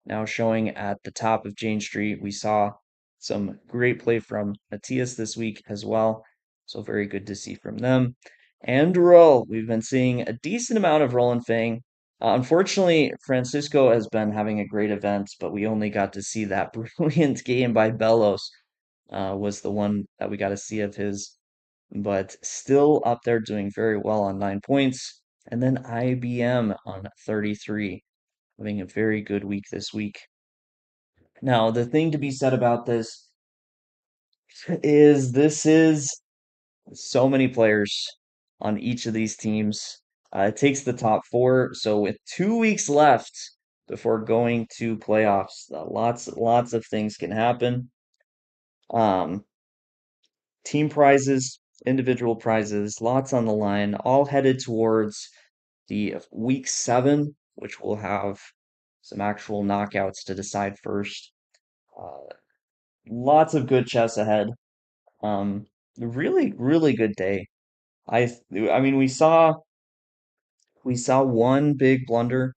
now showing at the top of Jane Street. We saw some great play from Matthias this week as well. So very good to see from them. And Roll, we've been seeing a decent amount of Roland Fang. Unfortunately, Francisco has been having a great event, but we only got to see that brilliant game by Bellows, was the one that we got to see of his. But still up there doing very well on 9 points. And then IBM on 33, having a very good week this week. Now, the thing to be said about this is so many players on each of these teams. It takes the top four. So with 2 weeks left before going to playoffs, lots of things can happen. Um, Team prizes, individual prizes, lots on the line, all headed towards the week 7, which will have some actual knockouts to decide first. Uh, Lots of good chess ahead. Um, really good day. I mean, we saw one big blunder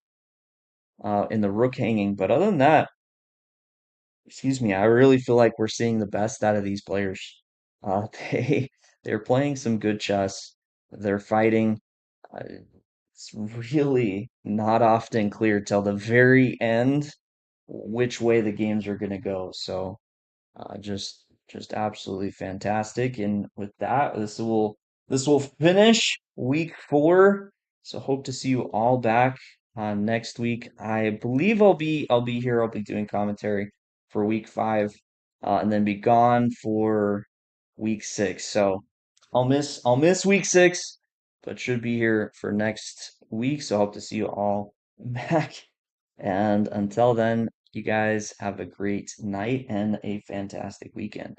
in the rook hanging, but other than that, excuse me, I really feel like we're seeing the best out of these players. Uh, they they're playing some good chess. They're fighting. Uh, it's really not often clear till the very end which way the games are going to go. So just absolutely fantastic. And with that, this will finish week 4. So hope to see you all back next week. I believe I'll be here. I'll be doing commentary for week 5, and then be gone for week 6. So I'll miss week 6, but should be here for next week. So hope to see you all back. And until then, you guys have a great night and a fantastic weekend.